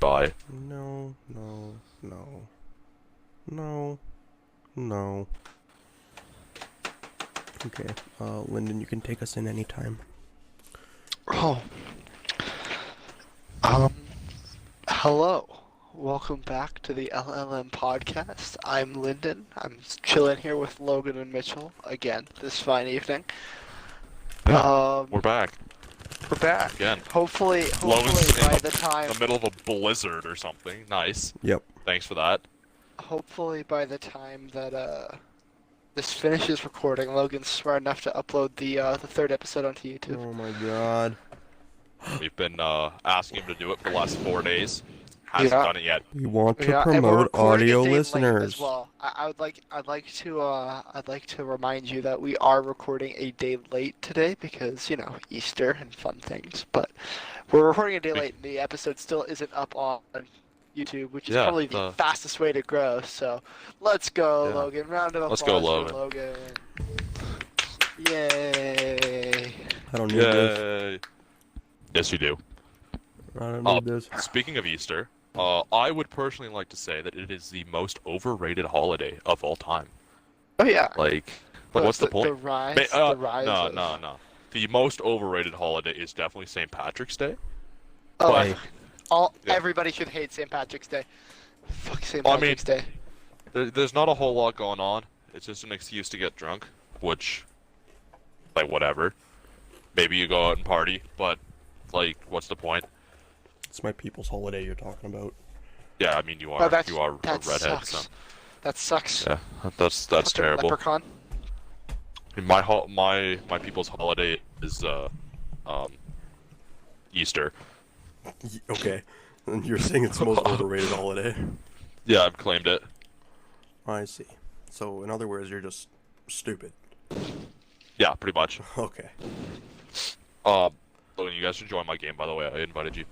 Bye. No, no, no, no, no. Okay, Lyndon, you can take us in anytime. Oh, um, hello. Welcome back to the LLM podcast. I'm Lyndon. I'm chilling here with Logan and Mitchell again this fine evening. Yeah, Um, we're back we're back. again. Hopefully Logan's by the time, in the middle of a blizzard or something. Nice. Yep. Thanks for that. hopefully by the time that this finishes recording, Logan's smart enough to upload the third episode onto YouTube. Oh my god. We've been asking him to do it for the last 4 days. Hasn't Yeah. done it yet. We want to Yeah, and we're promote recording a audio day late listeners. as well. I'd like to remind you that we are recording a day late today because, you know, Easter and fun things. But we're recording a day late and the episode still isn't up on YouTube, which is Yeah, probably the fastest way to grow. So let's go, Yeah. Logan. Round of Let's applause go, for Logan. Yay. I don't need this. Yay. Yes, you do. I don't need this. Speaking of Easter, I would personally like to say that it is the most overrated holiday of all time. Oh yeah. Like what's the point? The rise, No, the rise no, of... no. The most overrated holiday is definitely St. Patrick's Day. Oh, But- Yeah. everybody should hate St. Patrick's Day. Fuck St. I mean- Patrick's Day. There's not a whole lot going on. It's just an excuse to get drunk, which, like, whatever. Maybe you go out and party, but, like, what's the point? It's my people's holiday you're talking about. Yeah, I mean, you Oh, are that a redhead, sucks. so That sucks. yeah, that's Fucking terrible. Leprechaun. I mean, my people's holiday is Easter. Okay. And you're saying it's the most overrated holiday. Yeah, I've claimed it. I see. So, in other words, you're just stupid. Yeah, pretty much. Okay. Logan, you guys should join my game, by the way. I invited you.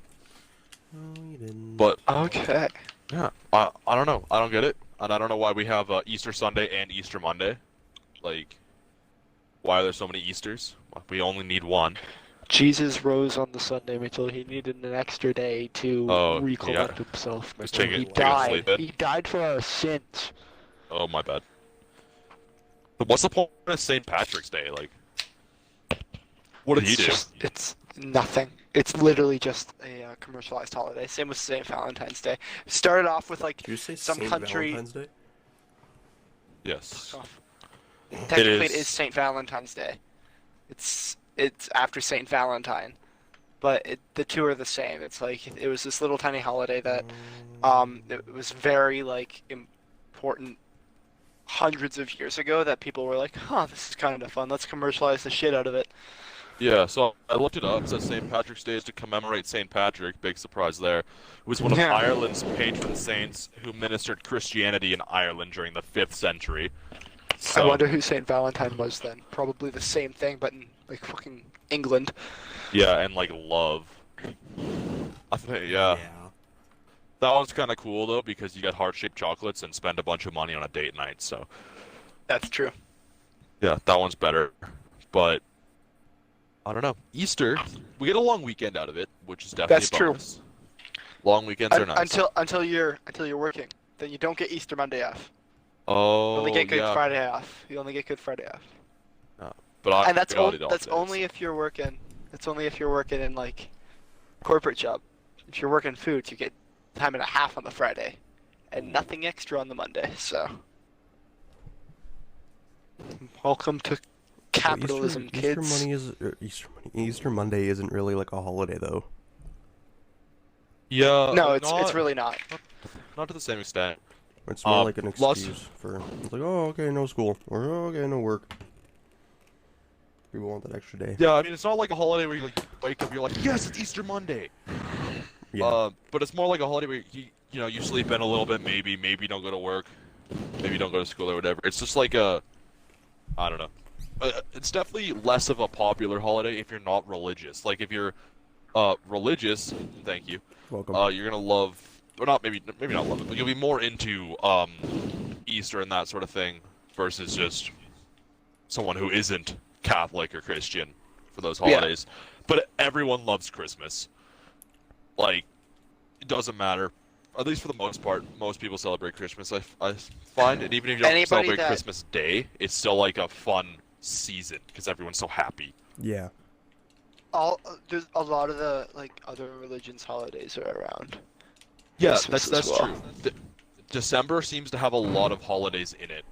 No, you didn't. But Okay. yeah, I don't know. I don't get it, and I don't know why we have Easter Sunday and Easter Monday. Like, why are there so many Easters? We only need one. Jesus rose on the Sunday, Mitchell. He needed an extra day to recollect himself, Just Mitchell. take it- He take a died. sleep in. He died for our sins. Oh, my bad. But what's the point of St. Patrick's Day? Like, what did he do? It's nothing. It's literally just a commercialized holiday. Same with St. Valentine's Day. Started off with like Did you say some Saint country. Valentine's Day? Yes. Technically, it is. is St. Valentine's Day. It's after St. Valentine, but the two are the same. It's like it was this little tiny holiday that it was very like important hundreds of years ago that people were like, huh, this is kind of fun. Let's commercialize the shit out of it. Yeah, so I looked it up. It says St. Patrick's Day is to commemorate St. Patrick. Big surprise there. Who was one of Yeah. Ireland's patron saints who ministered Christianity in Ireland during the 5th century. So, I wonder who St. Valentine was then. Probably the same thing, but in like fucking England. yeah, and like love. I think, yeah. That one's kind of cool though because you get heart-shaped chocolates and spend a bunch of money on a date night. So That's true. yeah, that one's better. But I don't know. Easter, we get a long weekend out of it, which is definitely That's a true. bonus. Long weekends are nice. Until you're working, then you don't get Easter Monday off. You Oh, only get Good yeah. Friday off. You only get Good Friday off. But I And that's got it all that's days. only if you're working. That's only if you're working in like corporate job. If you're working foods, you get time and a half on the Friday, and nothing extra on the Monday. So, welcome to capitalism, Easter kids. money is Easter Monday isn't really like a holiday though. Yeah. No, it's not, really not. not to the same extent. It's more like an lots- excuse for it's like, oh, okay, no school, or oh, okay, no work. People want that extra day. Yeah, I mean it's not like a holiday where you like wake up, you're like, yes, it's Easter Monday. Yeah. But it's more like a holiday where you sleep in a little bit, maybe you don't go to work, maybe you don't go to school or whatever. It's just like I don't know. It's definitely less of a popular holiday if you're not religious. Like if you're religious, thank you. Welcome. You're gonna love, or not maybe not love it, but you'll be more into Easter and that sort of thing versus just someone who isn't Catholic or Christian for those holidays. But everyone loves Christmas. Like it doesn't matter. At least for the most part, most people celebrate Christmas. I find, and even if you don't Anybody celebrate that Christmas Day, it's still like a fun season because everyone's so happy. Yeah. there's a lot of the like other religions' holidays are around. Yeah, Christmas that's as well. true. December seems to have a lot of holidays in it.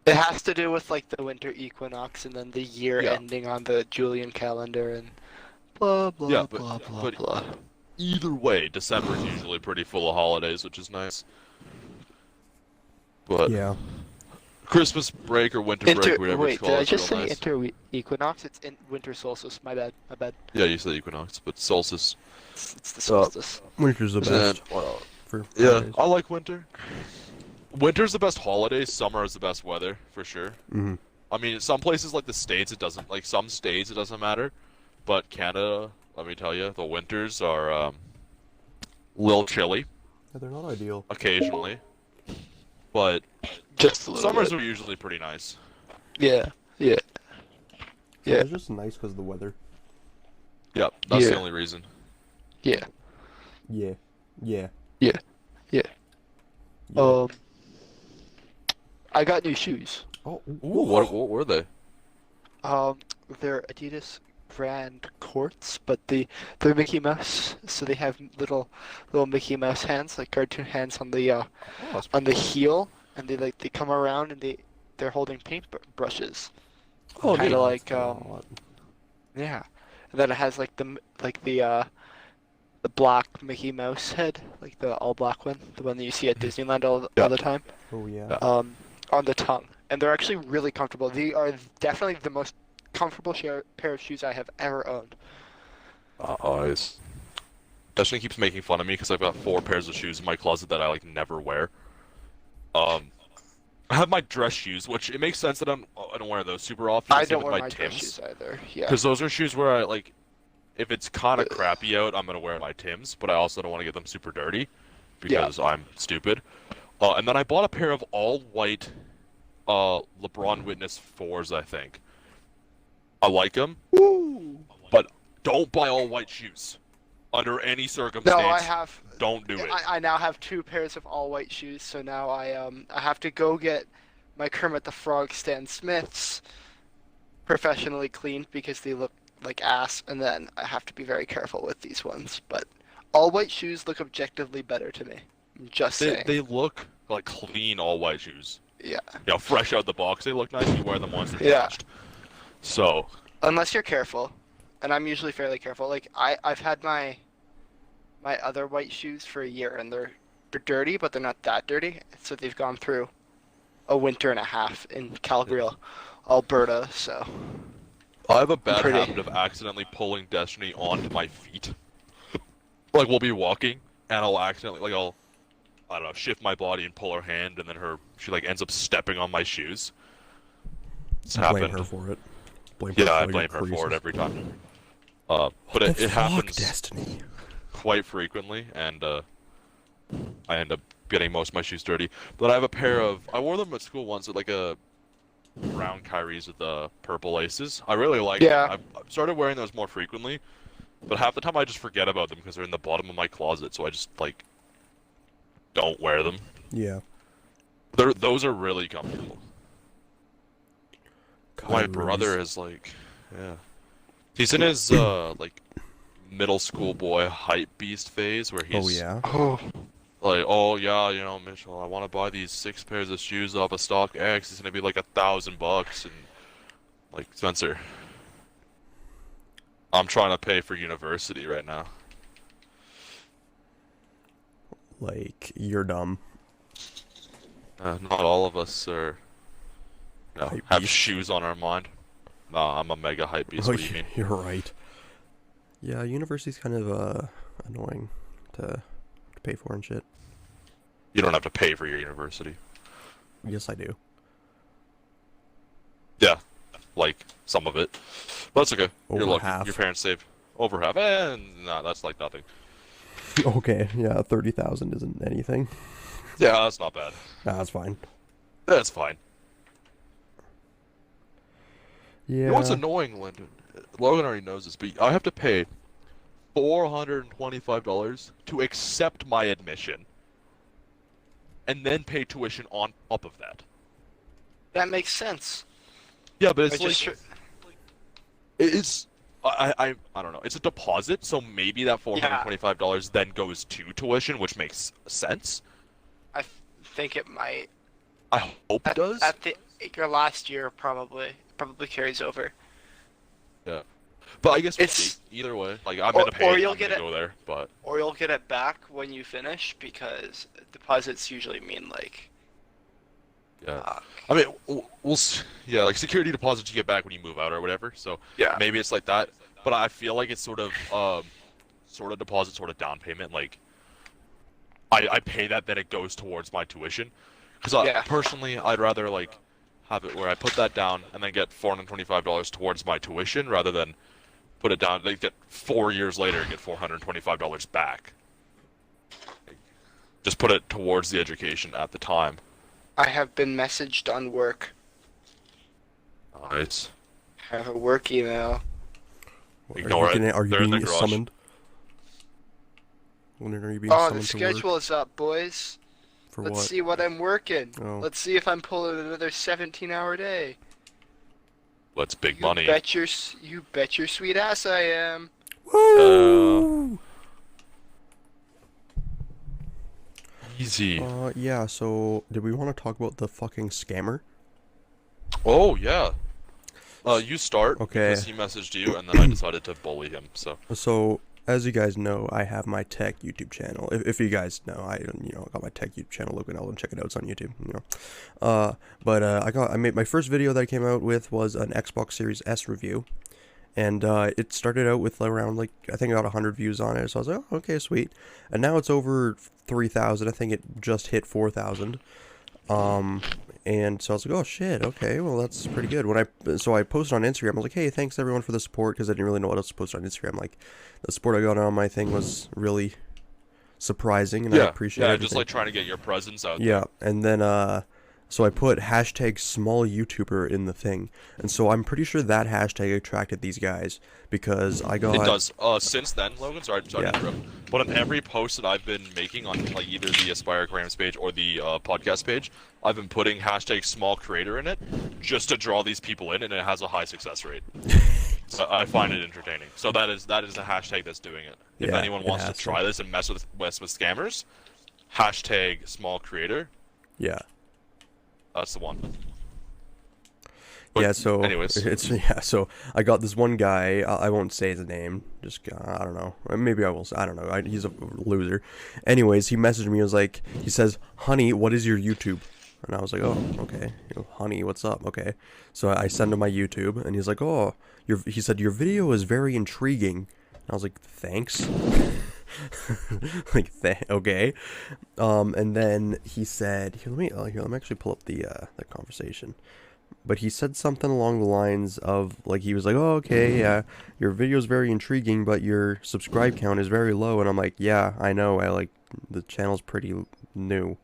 It has to do with like the winter equinox and then the year Yeah. ending on the Julian calendar and blah blah Yeah, blah blah but blah. either way, December's usually pretty full of holidays, which is nice. But Yeah. Christmas break or winter break, whatever Wait, it's did called, I is just real say nice. inter equinox? It's in winter solstice. My bad. My bad. Yeah, you said equinox, but solstice. It's the solstice. Winter's the And, best well, for yeah, holidays. I like winter. Winter's the best holiday. Summer is the best weather for sure. Mhm. I mean, some places like the States, it doesn't like some states it doesn't matter, but Canada, let me tell you, the winters are a little chilly Yeah, they're not ideal. occasionally, but Just a little summers bit. are usually pretty nice. Yeah. Yeah. Yeah. It's just nice because of the weather. Yep, that's the Yeah. only reason. Yeah. Yeah. Yeah. Yeah. Yeah. Yeah. I got new shoes. Oh, Ooh, what were they? They're Adidas brand courts, but they're Mickey Mouse, so they have little Mickey Mouse hands, like cartoon hands on the Oh, that's on the heel, and they come around and they're holding paint brushes. Oh, Kind neat. of like Oh, yeah, and then it has like the black Mickey Mouse head, like the all black one, the one that you see at Disneyland Yeah. all the time. oh yeah. Yeah. On the tongue, and they're actually really comfortable. They are definitely the most comfortable pair of shoes I have ever owned. Eyes. Destiny keeps making fun of me because I've got 4 pairs of shoes in my closet that I like never wear. I have my dress shoes, which it makes sense that I don't wear those super often. I Same don't with wear my my dress Tims. shoes either. Yeah. Because those are shoes where I like, if it's kind of crappy out, I'm gonna wear my Tims, but I also don't want to get them super dirty because I'm stupid. And then I bought a pair of all white, LeBron Witness 4s, I think. I like them, Ooh. but don't buy all white shoes under any No, circumstance. I have. Don't do it. I now have 2 pairs of all white shoes, so now I have to go get my Kermit the Frog Stan Smiths professionally cleaned because they look like ass, and then I have to be very careful with these ones. But all white shoes look objectively better to me. I'm just saying. They look like clean all white shoes. Yeah. You know, fresh out the box. They look nice. You wear them once they're Yeah. trashed. So, Unless you're careful, and I'm usually fairly careful. Like I've had my other white shoes for a year, and they're dirty, but they're not that dirty. So they've gone through a winter and a half in Calgary, Alberta. So I have a bad Pretty. habit of accidentally pulling Destiny onto my feet. Like, we'll be walking, and I'll accidentally, like, I don't know, shift my body and pull her hand, and then she, like, ends up stepping on my shoes. It's Blame happened. her for it. Blame her Yeah, I for blame your her for it creases. every time. But What it the fuck, happens Destiny. quite frequently, and I end up getting most of my shoes dirty. But I have a pair of, I wore them at school once, at like a brown Kyries with the purple laces. I really like Yeah. them. I've started wearing those more frequently, but half the time I just forget about them because they're in the bottom of my closet, so I just, like, don't wear them. Yeah. Those are really comfortable. My Kyries. brother is like, yeah. He's in his, like, middle school boy hype beast phase where he's Oh yeah. oh, like, oh yeah, you know, Mitchell, I want to buy these 6 pairs of shoes off of StockX. It's gonna be like $1,000, and like, Spencer, I'm trying to pay for university right now. Like, you're dumb. Not all of us are, you know, Hype have beast. shoes on our mind. Nah, I'm a mega hype beast. Oh, What do you mean? you're right. Yeah, university's kind of annoying to pay for and shit. You don't have to pay for your university. Yes, I do. Yeah, like some of it. But that's okay. You're Over lucky. half. Your parents save over half. And nah, that's like nothing. Okay, yeah, 30,000 isn't anything. Yeah, that's not bad. Nah, that's fine. That's fine. Yeah. You know what's annoying, Lyndon? Logan already knows this, but I have to pay $425 to accept my admission and then pay tuition on top of that. That makes sense. Yeah, but I it's like just it's I don't know. It's a deposit, so maybe that $425 then goes to tuition, which makes sense. I think it might. I hope it does. At your last year, probably carries over. Yeah, but I guess we'll It's see. Either way, like I'm or, gonna pay. or it, you'll I'm get gonna it, go there, but or you'll get it back when you finish because deposits usually mean like. yeah. I mean, yeah, like security deposits you get back when you move out or whatever. So Yeah. maybe it's like that. But I feel like it's sort of deposit, sort of down payment. Like I pay that, then it goes towards my tuition. Because Yeah. personally, I'd rather like have it where I put that down and then get $425 towards my tuition rather than put it down. Like get 4 years later and get $425 back. Just put it towards the education at the time. I have been messaged on work. Nice. I have a work email. Ignore it. Are you They're in being the garage. summoned? When are you being Oh, summoned the to work? schedule is up, boys. For Let's what? see what I'm working. Oh. Let's see if I'm pulling another 17-hour day. That's big money. You bet your sweet ass I am. Woo! Easy. Yeah, so did we want to talk about the fucking scammer? Oh yeah. You start Okay. because he messaged you, and then I decided to bully him. So As you guys know, I have my tech YouTube channel. If you guys know, I got my tech YouTube channel. Look it out and check it out. It's on YouTube. I made my first video that I came out with was an Xbox Series S review, and it started out with around like I think I got 100 views on it. So I was like, oh, okay, sweet. And now it's over 3,000. I think it just hit 4,000. And so I was like, oh shit, okay, well that's pretty good. So I posted on Instagram. I was like, hey, thanks everyone for the support, because I didn't really know what else to post on Instagram. Like, the support I got on my thing was really surprising, and I appreciate it. Yeah, just like trying to get your presence out. Yeah, and then so I put hashtag small YouTuber in the thing, and so I'm pretty sure that hashtag attracted these guys because I got. It does. Since then, Logan, sorry to interrupt, but on every post that I've been making on like either the Aspire Grams page or the podcast page, I've been putting hashtag small creator in it just to draw these people in, and it has a high success rate. So I find it entertaining. So that is a hashtag that's doing it. If Yeah, anyone it wants to has to. try this and mess with scammers, hashtag small creator. Yeah. That's the one. But Yeah, so anyways, so I got this one guy. I won't say his name. Just I don't know. Maybe I will. I don't know. He's a loser. Anyways, he messaged me. He was like, he says, "Honey, what is your YouTube?" And I was like, "Oh, okay. Honey, what's up?" Okay. So I send him my YouTube, and he's like, "Oh, he said your video is very intriguing." And I was like, "Thanks." Like, okay. And then he said, let me actually pull up the conversation. But he said something along the lines of, like, he was like, oh, okay, yeah, your video is very intriguing, but your subscribe count is very low. And I'm like, yeah, I know, the channel's pretty new.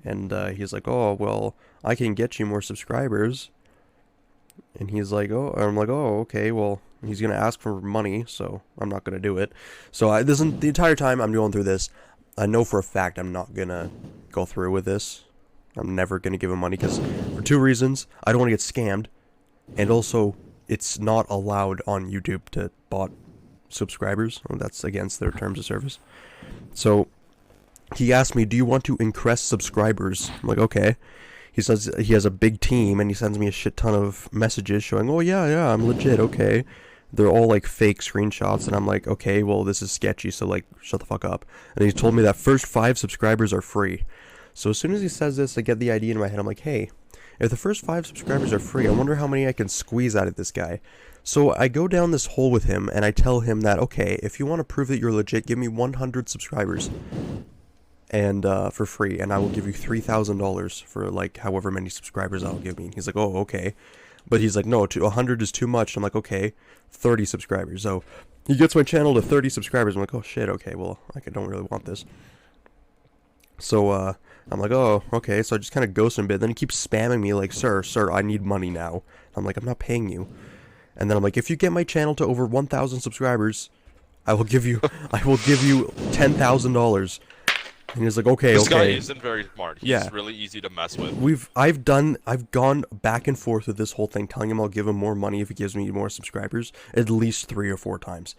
And he's like, oh, well, I can get you more subscribers. And he's like, oh, I'm like, oh, okay, well, he's going to ask for money, so I'm not going to do it. So the entire time I'm going through this, I know for a fact I'm not going to go through with this. I'm never going to give him money, because for two reasons. I don't want to get scammed, and also it's not allowed on YouTube to bot subscribers. That's against their terms of service. So he asked me, do you want to increase subscribers? I'm like, okay. He says he has a big team, and he sends me a shit ton of messages showing, oh yeah, I'm legit, okay. They're all like fake screenshots, and I'm like, okay, well, this is sketchy, so like, shut the fuck up. And he told me that first 5 subscribers are free. So as soon as he says this, I get the idea in my head. I'm like, hey, if the first 5 subscribers are free, I wonder how many I can squeeze out of this guy. So I go down this hole with him, and I tell him that, okay, if you want to prove that you're legit, give me 100 subscribers, and for free, and I will give you $3,000 for like however many subscribers I'll give me. And he's like, oh, okay. But he's like, no, 100 is too much. I'm like, okay, 30 subscribers. So he gets my channel to 30 subscribers. I'm like, oh shit, okay, well, I don't really want this. So I'm like, oh, okay. So I just kind of ghost him a bit. Then he keeps spamming me like, sir, I need money now. I'm like, I'm not paying you. And then I'm like, if you get my channel to over 1,000 subscribers, I will give you $10,000. And he's like, okay, This guy okay. isn't very smart. He's Yeah. really easy to mess with. I've gone back and forth with this whole thing, telling him I'll give him more money if he gives me more subscribers, at least 3 or 4 times.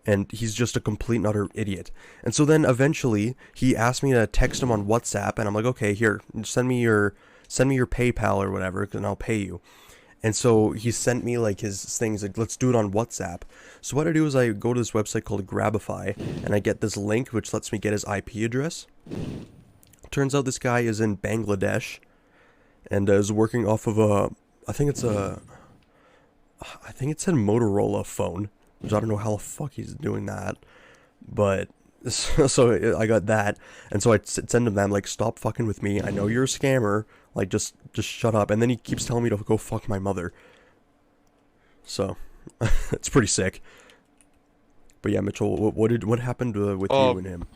And he's just a complete and utter idiot. And so then eventually he asked me to text him on WhatsApp, and I'm like, okay, here, send me your PayPal or whatever, and I'll pay you. And so he sent me like his things, like, let's do it on WhatsApp. So what I do is I go to this website called Grabify, and I get this link which lets me get his IP address. Turns out this guy is in Bangladesh, and is working off of I think it's a Motorola phone, which I don't know how the fuck he's doing that, but so I got that, and so I send him that, I'm like, stop fucking with me, I know you're a scammer, like, just shut up. And then he keeps telling me to go fuck my mother, so it's pretty sick. But yeah, Mitchell, what happened with you and him?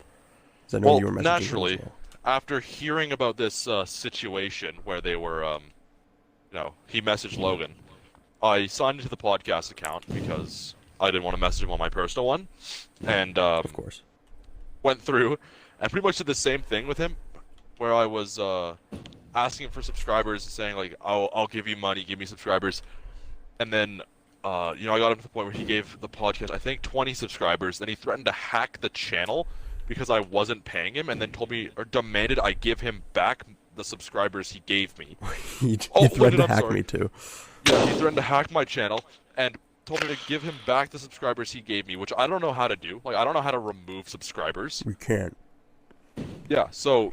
'Cause I know Well, you were messaging him naturally, as well. after hearing about this situation where they were, he messaged Logan, I signed into the podcast account because I didn't want to message him on my personal one, and Of course. went through and pretty much did the same thing with him, where I was asking him for subscribers and saying, like, I'll give you money, give me subscribers, and then I got him to the point where he gave the podcast, I think, 20 subscribers. Then he threatened to hack the channel because I wasn't paying him, and then told me, or demanded I give him back the subscribers he gave me. He Oh, threatened to I'm hack sorry. me too. Yeah, he threatened to hack my channel and told me to give him back the subscribers he gave me, which I don't know how to do. Like, I don't know how to remove subscribers. We can't. Yeah, so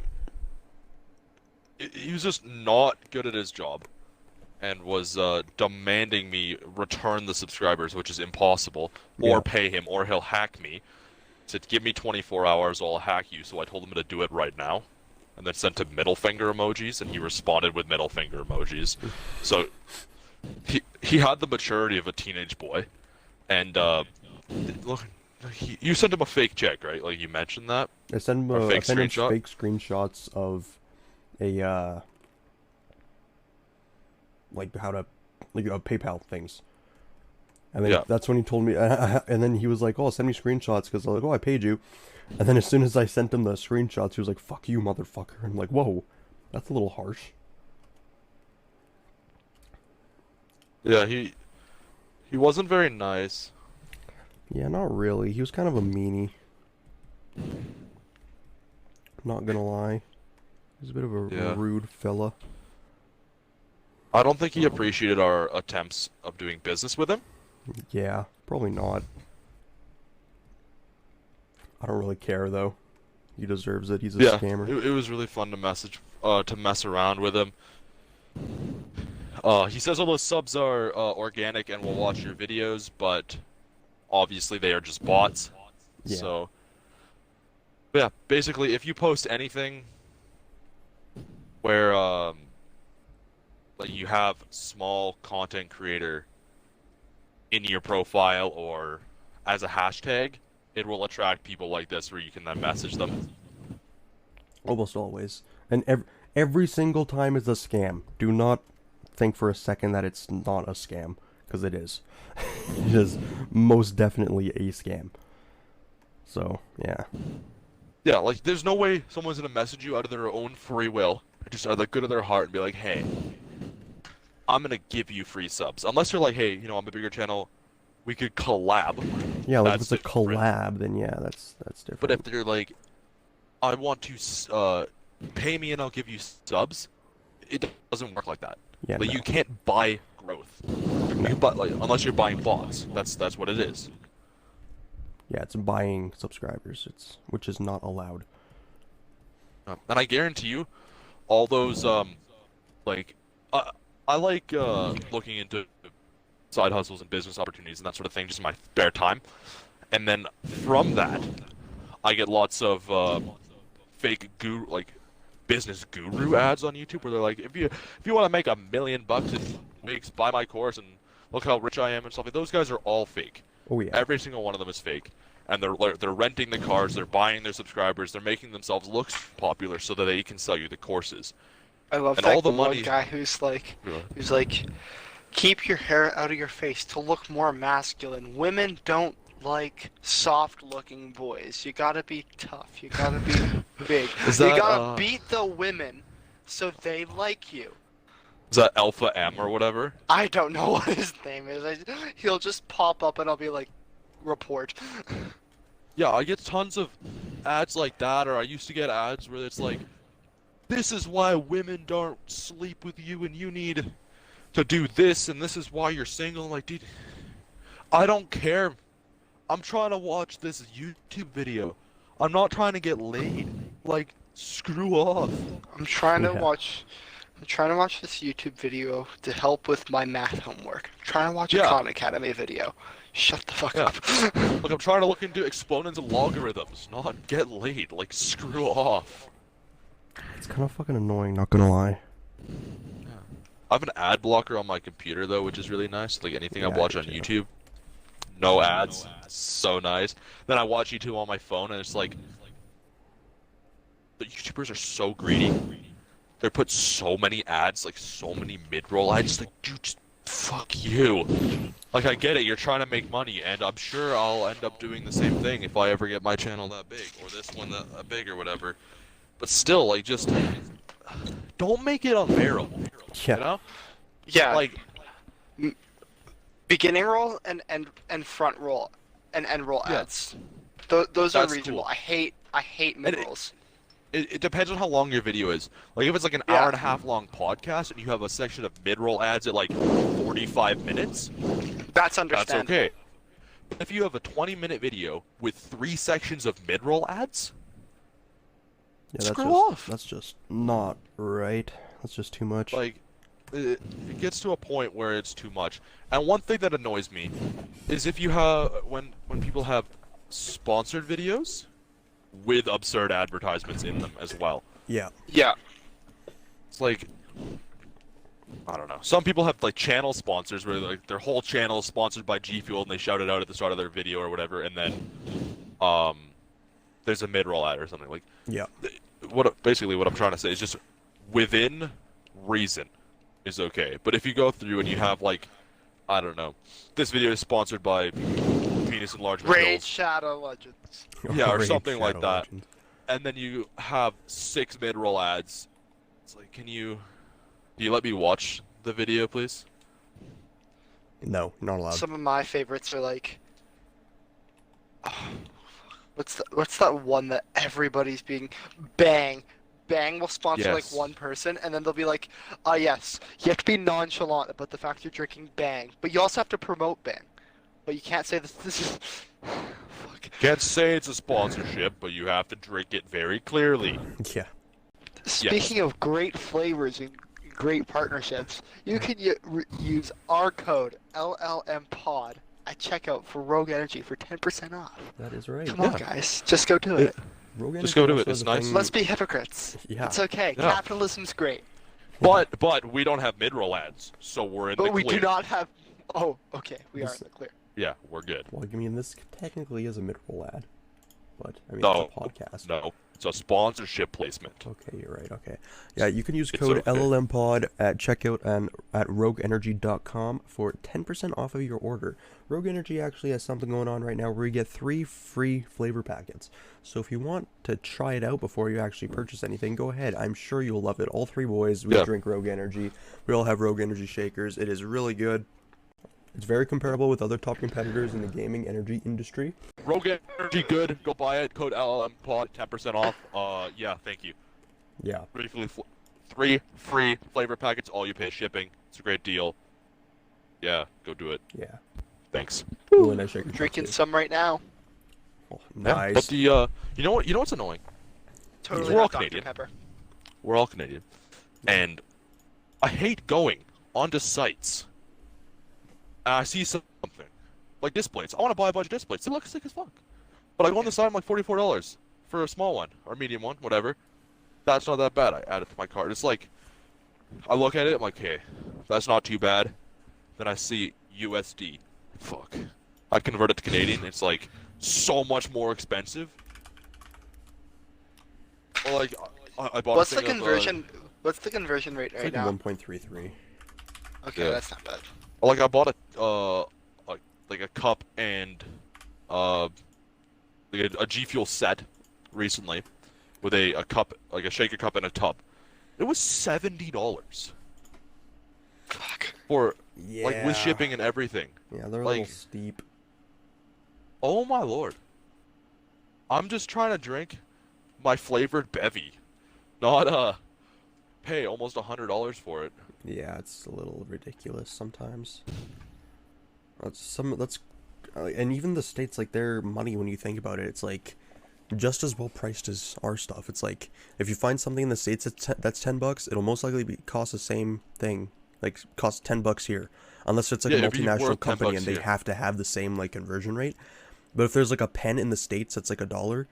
he was just not good at his job, and was demanding me return the subscribers, which is impossible, or Yeah. pay him, or he'll hack me. Said, give me 24 hours or I'll hack you. So I told him to do it right now, and then sent him middle finger emojis, and he responded with middle finger emojis. So he had the maturity of a teenage boy, and look, you sent him a fake check, right? Like, you mentioned that. I sent him, Or fake I sent him screenshot? fake screenshots of a like how to PayPal things. And then Yeah. that's when he told me, and then he was like, "Oh, send me screenshots," because I was like, "Oh, I paid you." And then as soon as I sent him the screenshots, he was like, "Fuck you, motherfucker!" And I'm like, "Whoa, that's a little harsh." Yeah, he wasn't very nice. Yeah, not really. He was kind of a meanie. Not gonna lie, he's a bit of a Yeah. rude fella. I don't think he appreciated our attempts of doing business with him. Yeah, probably not. I don't really care though. He deserves it. He's a Yeah, scammer. it was really fun to mess around with him. He says all those subs are organic and will watch your videos, but obviously they are just bots. Yeah. So, yeah, basically, if you post anything where like you have small content creator in your profile or as a hashtag, it will attract people like this where you can then message them. Almost always. And every single time is a scam. Do not think for a second that it's not a scam, because it is. It is most definitely a scam. So, yeah. Yeah, like, there's no way someone's gonna message you out of their own free will, just out of the good of their heart, and be like, hey, I'm gonna give you free subs. Unless you're like, hey, I'm a bigger channel, we could collab. Yeah, like if That's it's a different. collab, then yeah, that's different. But if they're like, I want to pay me and I'll give you subs, it doesn't work like that. Yeah, Like, no. you can't buy growth. Unless you're buying bots. That's what it is. Yeah, it's buying subscribers, which is not allowed. And I guarantee you, all those like, I like looking into side hustles and business opportunities and that sort of thing just in my spare time, and then from that, I get lots of fake business guru ads on YouTube where they're like, if you want to make $1 million in weeks, buy my course and look how rich I am and stuff. Those guys are all fake. Oh yeah. Every single one of them is fake, and they're renting the cars, they're buying their subscribers, they're making themselves look popular so that they can sell you the courses. I love And that all the one money- guy who's like, Yeah. keep your hair out of your face to look more masculine. Women don't like soft-looking boys. You gotta be tough. You gotta be big. Is You that, gotta beat the women so they like you. Is that Alpha M or whatever? I don't know what his name is. He'll just pop up and I'll be like, report. Yeah, I get tons of ads like that, or I used to get ads where it's like, this is why women don't sleep with you and you need to do this, and this is why you're single. Like, dude, I don't care. I'm trying to watch this YouTube video. I'm not trying to get laid. Like, screw off. I'm trying to Yeah. watch. I'm trying to watch this YouTube video to help with my math homework. I'm trying to watch a Yeah. Khan Academy video. Shut the fuck Yeah. up. Like, I'm trying to look into exponents and logarithms, not get laid. Like, screw off. It's kind of fucking annoying, not gonna lie. I have an ad blocker on my computer though, which is really nice. Like anything I Yeah, watch I on do too. YouTube, no ads. So nice. Then I watch YouTube on my phone, and it's like the YouTubers are so greedy. They put so many ads, like so many mid-roll ads. Like, dude, just fuck you. Like, I get it. You're trying to make money, and I'm sure I'll end up doing the same thing if I ever get my channel that big, or this one that big, or whatever. But still, like, just don't make it unbearable. Yeah. You know? Yeah. Like, Beginning roll and front roll and end roll Yeah. ads. Those are That's reasonable. cool. I hate mid rolls. it depends on how long your video is. Like, if it's like an Yeah. hour and a half long podcast and you have a section of mid-roll ads at like 45 minutes, That's that's understandable. okay. But if you have a 20-minute video with 3 sections of mid-roll ads, Yeah, Screw just, off. That's just not right. That's just too much. like, it gets to a point where it's too much. And one thing that annoys me is if you have when people have sponsored videos with absurd advertisements in them as well. Yeah. Yeah. It's like, I don't know. Some people have like channel sponsors where like their whole channel is sponsored by G Fuel and they shout it out at the start of their video or whatever, and then there's a mid-roll ad or something. Like, Yeah. basically what I'm trying to say is just within reason is okay. But if you go through and you have like, I don't know, this video is sponsored by Penis Enlargement Raid Pills, Shadow Legends. Yeah, or Raid something like Shadow that. Legends. and then you have 6 mid-roll ads. It's like, do you let me watch the video, please? No, you're not allowed. Some of my favorites are like, what's that one that everybody's being Bang. Bang will sponsor like Yes. one person, and then they'll be like, yes, you have to be nonchalant about the fact you're drinking Bang, but you also have to promote Bang. But you can't say this is. Fuck. Can't say it's a sponsorship, but you have to drink it very clearly. Yeah. Speaking of great flavors and great partnerships, you can use our code LLMPOD at checkout for Rogue Energy for 10% off. That is right. Come on, guys, just go do it. Rogue Just Energy go do also it, has it's a nice. thing- Let's be hypocrites. Yeah. It's okay. Yeah. Capitalism's great, But we don't have mid-roll ads, so we're in but the we clear. do not have. Oh, okay, we are This- in the clear. Yeah, we're good. Well, I mean, this technically is a mid-roll ad, but I mean, No, it's a podcast. no, it's a sponsorship placement. Okay, you're right. Okay, yeah, you can use It's code okay. LLMPOD at checkout and at RogueEnergy.com for 10% off of your order. Rogue Energy actually has something going on right now where you get 3 free flavor packets. So if you want to try it out before you actually purchase anything, go ahead. I'm sure you'll love it. All 3 boys, we Yeah. drink Rogue Energy. We all have Rogue Energy shakers. It is really good. It's very comparable with other top competitors in the gaming energy industry. Rogue Energy, good. Go buy it. Code LLMPOD, 10% off. Yeah, thank you. Yeah. 3 free flavor packets. All you pay is shipping. It's a great deal. Yeah, go do it. Yeah. Thanks. Really nice shaker. Drinking some right now. Oh, Yeah, nice. but the you know what's annoying? Totally We're all not Dr. Canadian. Pepper. We're all Canadian, and I hate going onto sites. And I see something like disc plates. I want to buy a bunch of disc plates. They look sick as fuck. But I go on the side, I'm like $44 for a small one or medium one, whatever. That's not that bad. I add it to my cart. It's like I look at it, I'm like, hey, that's not too bad. Then I see USD. Fuck. I convert it to Canadian. It's like so much more expensive. Or like I bought. What's a the thing of, conversion? What's the conversion rate It's right like now? 1.33. Okay, Yeah. that's not bad. Like I bought a like a cup and like a G Fuel set recently with a cup, like a shaker cup and a tub. It was $70 Fuck. for Yeah. like with shipping and everything. Yeah, they're a like- little steep. Oh my lord. I'm just trying to drink my flavored bevy, not pay almost $100 for it. Yeah, it's a little ridiculous sometimes. And even the states, like, their money, when you think about it, it's like just as well priced as our stuff. It's like if you find something in the states that's $10, it'll most likely cost the same thing, like cost $10 here, unless it's like a Yeah, it'd be multinational worth company $10 and they here. have to have the same like conversion rate. But if there's like a pen in the states that's like $1,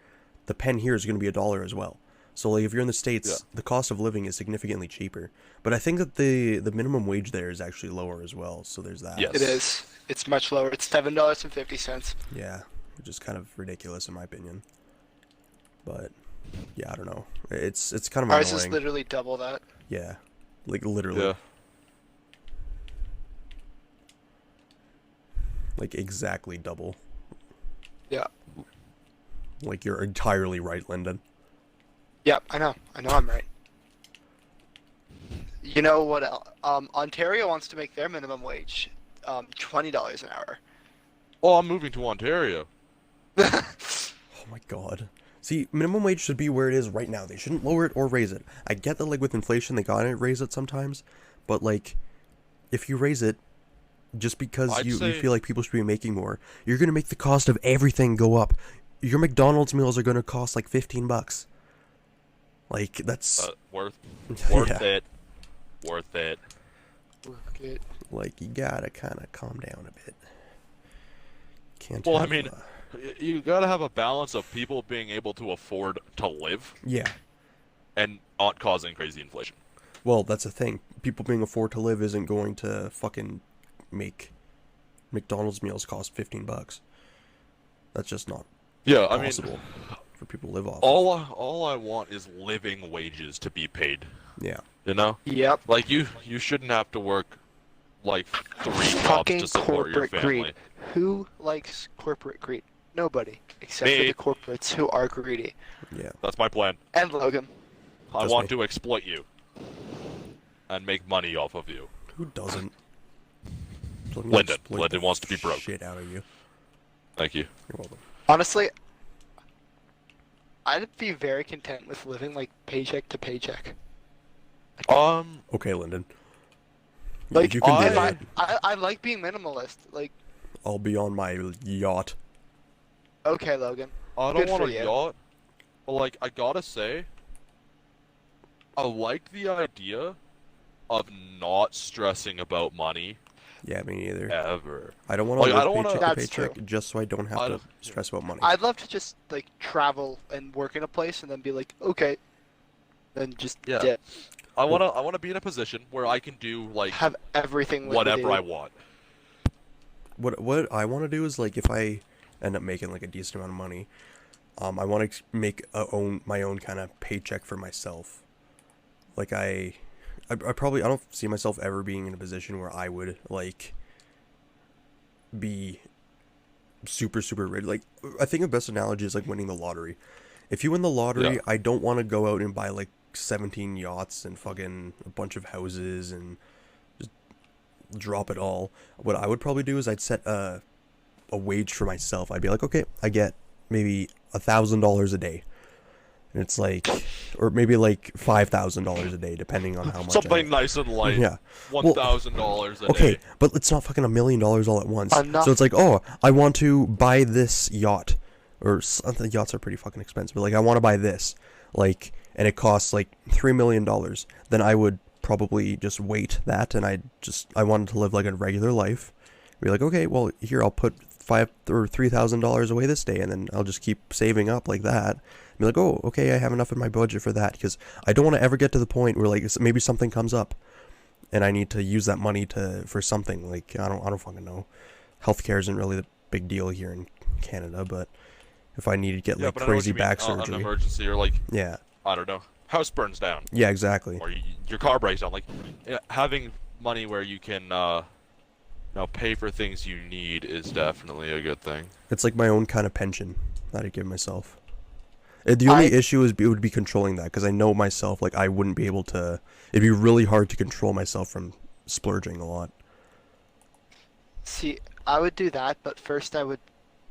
the pen here is going to be $1 as well. So like if you're in the states, Yeah. the cost of living is significantly cheaper. But I think that the minimum wage there is actually lower as well. So there's that. Yes. It is. It's much lower. It's $7.50. Yeah, which is kind of ridiculous in my opinion. But yeah, I don't know. It's kind of Ours is annoying. literally double that. Yeah, like literally, Yeah. like exactly double. Yeah. Like you're entirely right, Lyndon. Yep, I know. I know I'm right. You know what else? Ontario wants to make their minimum wage $20 an hour. Oh, I'm moving to Ontario. Oh my god. See, minimum wage should be where it is right now. They shouldn't lower it or raise it. I get that, like, with inflation, they gotta raise it sometimes. But, like, if you raise it just because I'd you say- feel like people should be making more, you're gonna make the cost of everything go up. Your McDonald's meals are gonna cost, like, $15. Like, that's... Worth yeah. it. Worth it. Good. Like, you gotta kind of calm down a bit. Can't Well, I have, mean, you gotta have a balance of people being able to afford to live yeah. and not causing crazy inflation. Well, that's the thing. People being afford to live isn't going to fucking make McDonald's meals cost $15. That's just not Yeah, I mean, possible for people to live off. all I want is living wages to be paid. Yeah. You know, Yep. like you shouldn't have to work like 3 jobs Fucking to support your corporate family. greed. Who likes corporate greed? Nobody, except Me. for the corporates who are greedy. Yeah. That's my plan. And Logan. I That's want me. to exploit you and make money off of you. Who doesn't? Doesn't Lyndon. exploit Lyndon the wants to be broke. Shit out of you. Thank you. You're welcome. Honestly, I'd be very content with living like paycheck to paycheck. Okay, Lyndon. Like, you can do if that. I like being minimalist. Like, I'll be on my yacht. okay, Logan. I Good don't want for a you. yacht, but like I gotta say, I like the idea of not stressing about money Yeah, me neither. ever. I don't want to Like, I live don't wanna- paycheck to That's paycheck true. just so I don't have I to don't- stress about money. I'd love to just like travel and work in a place and then be like, okay, then just Yeah. dip. I wanna be in a position where I can do like Have everything whatever I liquidated. want. What I want to do is, like, if I end up making like a decent amount of money, I want to make my own kind of paycheck for myself. Like I probably, I don't see myself ever being in a position where I would like be super rich. Like, I think the best analogy is like winning the lottery. If you win the lottery, Yeah. I don't want to go out and buy like 17 yachts and fucking a bunch of houses and just drop it all. What I would probably do is I'd set a wage for myself. I'd be like, okay, I get maybe $1,000 a day, and it's like, or maybe like $5,000 a day, depending on how much. Something nice and light. Yeah. $1,000 a Okay, day. but it's not fucking $1 million all at once. Enough. So it's like, oh, I want to buy this yacht, or the yachts are pretty fucking expensive. But like, I want to buy this, like, and it costs like $3 million. Then I would probably just wait that, and I wanted to live like a regular life. Be like, okay, well, here I'll put $5,000 or $3,000 away this day, and then I'll just keep saving up like that. Be like, oh, okay, I have enough in my budget for that, because I don't want to ever get to the point where like maybe something comes up, and I need to use that money for something. Like, I don't fucking know. Healthcare isn't really the big deal here in Canada, but if I need to get Yeah, like but I know what crazy you mean, back An surgery, emergency or like yeah, I don't know, house burns down yeah, exactly. or your car breaks down. Like having money where you can pay for things you need is definitely a good thing. It's like my own kind of pension that I give myself. The only I issue is it would be controlling that because I know myself. Like I wouldn't be able to. It'd be really hard to control myself from splurging a lot. see. I would do that, but first I would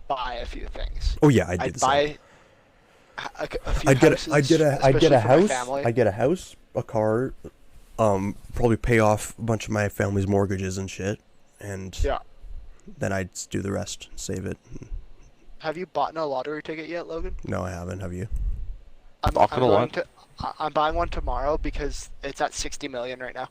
buy a few things. Oh yeah, I'd do I'd the same. buy a few I'd get houses, I'd get especially a for my house. family. I'd get a house, a car, probably pay off a bunch of my family's mortgages and shit, and Yeah. then I'd do the rest, save it. Have you bought a lottery ticket yet, Logan? No, I haven't. Have you? Not I'm gonna lie. going to. I'm buying one tomorrow because it's at 60 million right now.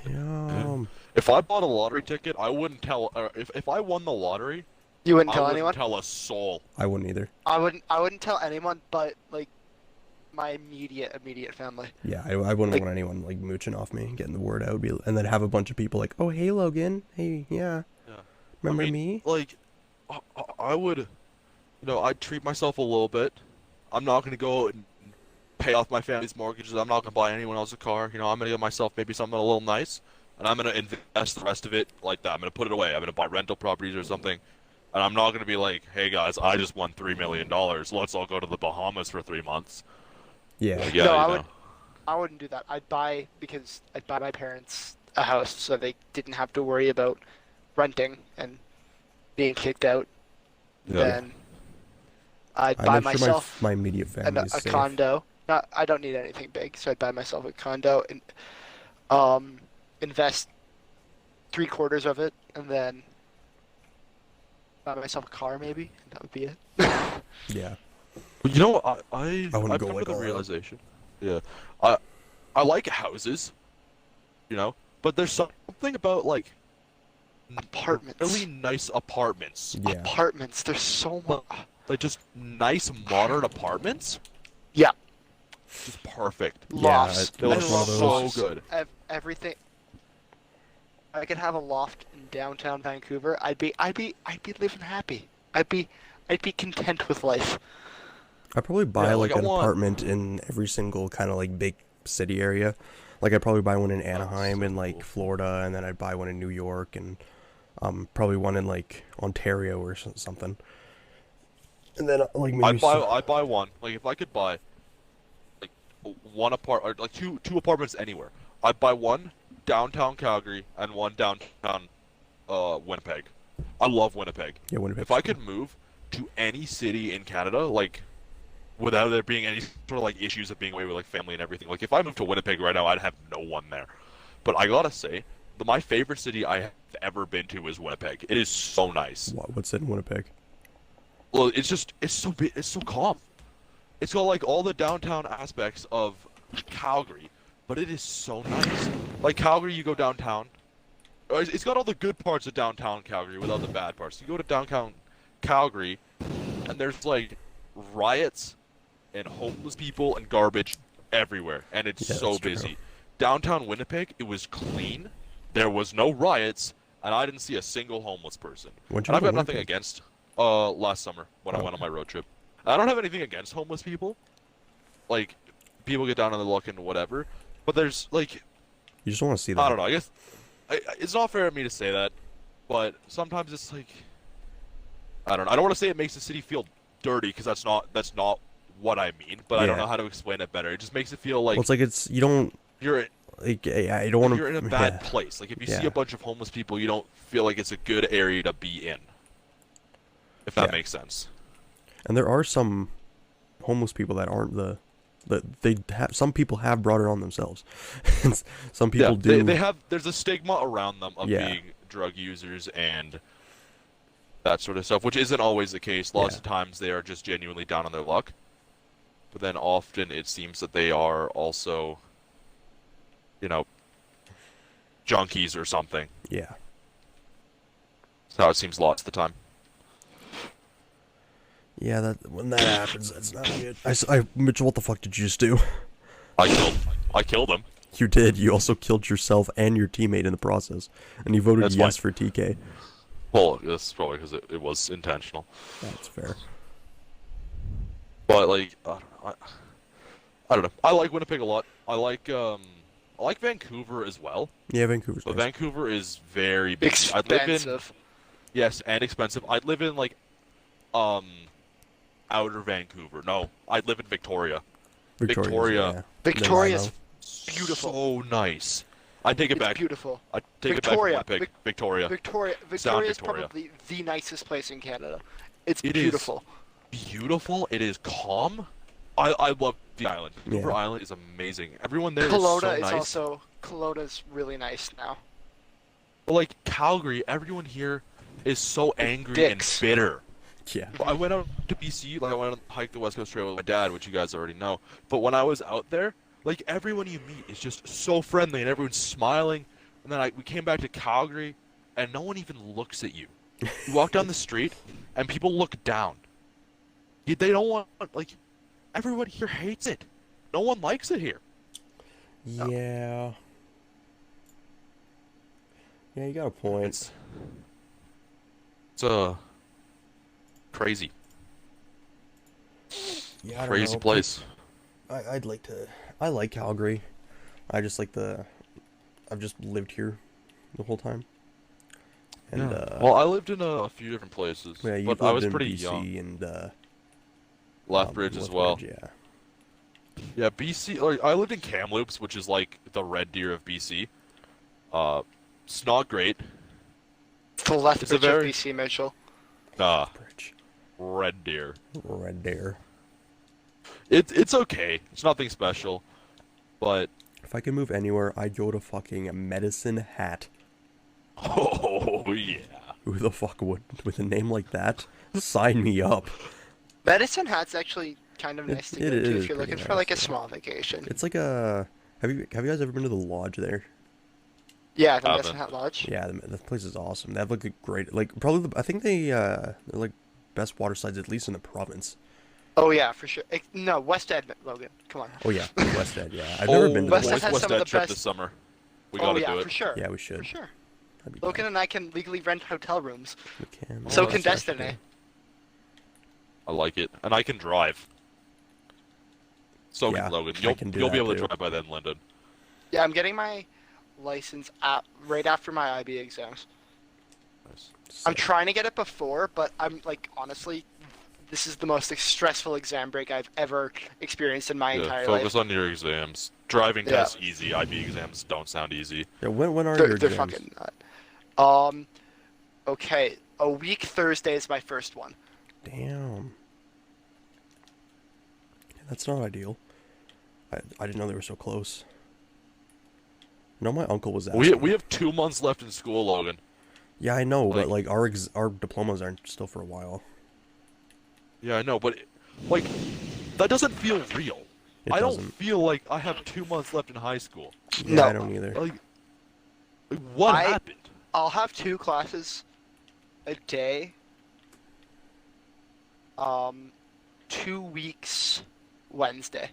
Damn. If I bought a lottery ticket, I wouldn't tell. If I won the lottery, You wouldn't I tell wouldn't anyone? tell a soul. I wouldn't either. I wouldn't tell anyone, but like my immediate family. Yeah, I wouldn't Like- want anyone like mooching off me, getting the word out, and then have a bunch of people like, "Oh, hey, Logan. Hey, yeah. Yeah. Remember I mean, me?" Like, I would, I'd treat myself a little bit. I'm not gonna go and pay off my family's mortgages. I'm not gonna buy anyone else a car. I'm gonna give myself maybe something a little nice, and I'm gonna invest the rest of it like that. I'm gonna put it away. I'm gonna buy rental properties or something, and I'm not gonna be like, "Hey guys, I just won $3 million. Let's all go to the Bahamas for 3 months." Yeah. Like, yeah, No, you know. I wouldn't do that. I'd buy because I'd buy my parents a house so they didn't have to worry about renting and being kicked out. Yeah. Then I'd I buy make sure myself my immediate a family is safe. condo. Not, I don't need anything big, so I'd buy myself a condo and invest 3/4 of it, and then buy myself a car maybe. And that would be it. Yeah. I've wouldn't come go, to like, the all out. realization. Yeah, I like houses, but there's something about like Apartments. really nice apartments, Yeah. Apartments. There's so much. like just nice modern apartments, Yeah. just perfect. Lofts. Yeah, They I look one of love those. so lofts. good. Everything. I could have a loft in downtown Vancouver. I'd be living happy. I'd be content with life. I'd probably buy Yeah, like like, I an want- apartment in every single kind of like big city area. Like I'd probably buy one in Anaheim so and like cool. Florida, and then I'd buy one in New York and probably one in like Ontario or something. And then like maybe I'd buy one. Like if I could buy like one or like two apartments anywhere, I'd buy one downtown Calgary and one downtown Winnipeg. I love Winnipeg. yeah, Winnipeg. If I could move to any city in Canada, like without there being any sort of like issues of being away with like family and everything, like if I moved to Winnipeg right now, I'd have no one there. But I gotta say, my favorite city I have ever been to is Winnipeg. It is so nice. What's in Winnipeg? Well, it's so big, it's so calm. It's got like all the downtown aspects of Calgary, but it is so nice. Like Calgary, you go downtown. It's got all the good parts of downtown Calgary without the bad parts. You go to downtown Calgary, and there's like riots and homeless people and garbage everywhere, and it's Yeah, so that's true. busy. Downtown Winnipeg, it was clean. There was no riots, and I didn't see a single homeless person. When'd you And I've go got to nothing Winnipeg? against last summer when I Oh, went on okay. my road trip. I don't have anything against homeless people. Like people get down on their luck and whatever, but there's like You just want to see that. I don't know. I guess it's not fair of me to say that, but sometimes it's like I don't know. I don't want to say it makes the city feel dirty because that's not what I mean. But I don't Yeah. know how to explain it better. It just makes it feel like Well, it's like you don't you're like I don't want to. you're in a bad place. Like if you see Yeah. a bunch of homeless people, you don't feel like it's a good area to be in. If that Yeah. makes sense. And there are some homeless people that aren't that they have. Some people have brought it on themselves. Some people Yeah, do. they have. There's a stigma around them of Yeah. being drug users and that sort of stuff, which isn't always the case. Lots Yeah. of times they are just genuinely down on their luck. But then often it seems that they are also, junkies or something. Yeah. That's how it seems lots of the time. Yeah, that when that happens, that's not good. Mitchell, what the fuck did you just do? I killed him. You did. You also killed yourself and your teammate in the process, and you voted That's yes fine. for TK. Well, that's probably because it was intentional. That's fair. But like, I don't know. I don't know. I like Winnipeg a lot. I like I like Vancouver as well, Yeah, Vancouver's but nice. Vancouver is very busy. I live in Expensive. yes, and expensive. I live in like um outer Vancouver. No, I live in Victoria. Victoria's, Victoria. yeah. Victoria's Nanaimo. beautiful. So nice. I take it It's back. beautiful. I take Victoria. it back. Winnipeg, Victoria. Victoria is Victoria. probably the nicest place in Canada. It's It is beautiful. beautiful. It is calm. I love the island. Vancouver Yeah. Island is amazing. Everyone there is Kelowna so is nice. also Kelowna's really nice now. But like Calgary, everyone here is so angry Dicks. and bitter. Yeah. I went out to BC, like I went on hike the West Coast Trail with my dad, which you guys already know. But when I was out there, like everyone you meet is just so friendly and everyone's smiling. And then we came back to Calgary, and no one even looks at you. You walk down the street, and people look down. They don't want like everyone here hates it. No one likes it here. Yeah. Yeah, you got a point. It's crazy, Yeah, I don't crazy know. place. I'd like to. I like Calgary. I just like the. I've just lived here the whole time. And Yeah. Well, I lived in a few different places, yeah, you but lived I was in pretty BC young. and Lethbridge as well. Lethbridge, yeah. Yeah, BC. Like, I lived in Kamloops, which is like the Red Deer of BC. It's not great. It's the Lethbridge very- of BC, Mitchell. Bridge. Red Deer. Red Deer. It's okay. It's nothing special, but If I could move anywhere, I'd go to fucking Medicine Hat. oh yeah. Who the fuck would, with a name like that, sign me up? Medicine Hat's actually kind of nice to it go to is if you're pretty looking for nice, like a yeah. small vacation. It's like a. Have you guys ever been to the lodge there? Yeah, the Haven't. Medicine Hat Lodge. Yeah, the place is awesome. They have like a great, like probably I think they're like best water slides at least in the province. Oh yeah, for sure. No, West Edmonton, Logan. Come on. Oh yeah, West End. Yeah, I've never been to West the End West. has some of the trip best- this summer. We Oh gotta yeah, do for it. sure. Yeah, we should. For sure. That'd be Logan fun. and I can legally rent hotel rooms. We can. Oh, So that's can actually Destiny. good. I like it, and I can drive. So Yeah, can Logan. I You'll can do you'll be that able to too. drive by then, Lyndon. Yeah, I'm getting my license right after my IB exams. Nice. I'm Sick. trying to get it before, but I'm like honestly, this is the most stressful exam break I've ever experienced in my Yeah, entire focus life. on your exams. Driving Yeah. tests easy. IB exams don't sound easy. Yeah, when are They're, your they're exams? fucking nut. Okay, a week Thursday is my first one. Damn. That's not ideal. I didn't know they were so close. No, my uncle was asking. We have 2 months left in school, Logan. Yeah, I know, but like- like our diplomas aren't still for a while. Yeah, I know, but like that doesn't feel real. It I don't doesn't. feel like I have 2 months left in high school. Yeah, No. I don't either. Like what I- happened? I'll have 2 classes a day. 2 weeks Wednesday.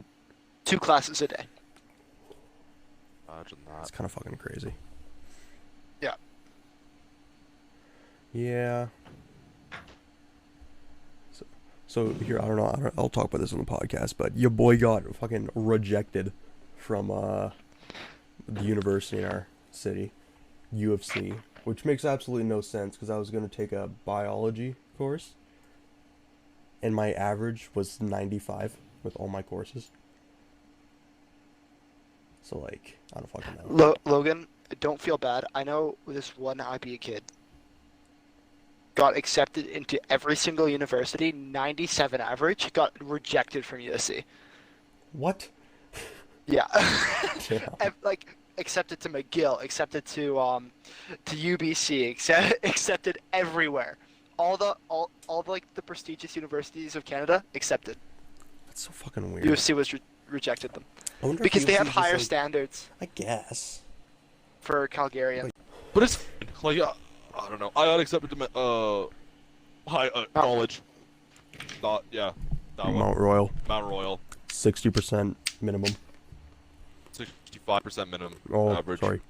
2 classes a day. Imagine It's that. kind of fucking crazy. Yeah. Yeah. So here, I don't know. I'll talk about this on the podcast, but your boy got fucking rejected from the university in our city, U of C, which makes absolutely no sense because I was gonna take a biology course, and my average was 95 with all my courses. So like, I don't fucking know. Logan, don't feel bad. I know this one IB kid got accepted into every single university, 97 average, got rejected from USC. What? Yeah. Damn. Like accepted to McGill, accepted to UBC, accepted everywhere. All the like the prestigious universities of Canada accepted. That's so fucking weird. USC was rejected them I wonder if because they UFC have is just, higher like- standards I guess. for Calgarian. But it's like I don't know. I got accepted to high college. Not yeah. That one. Mount Royal, Mount Royal. 60% minimum. 65% minimum Oh, average. sorry.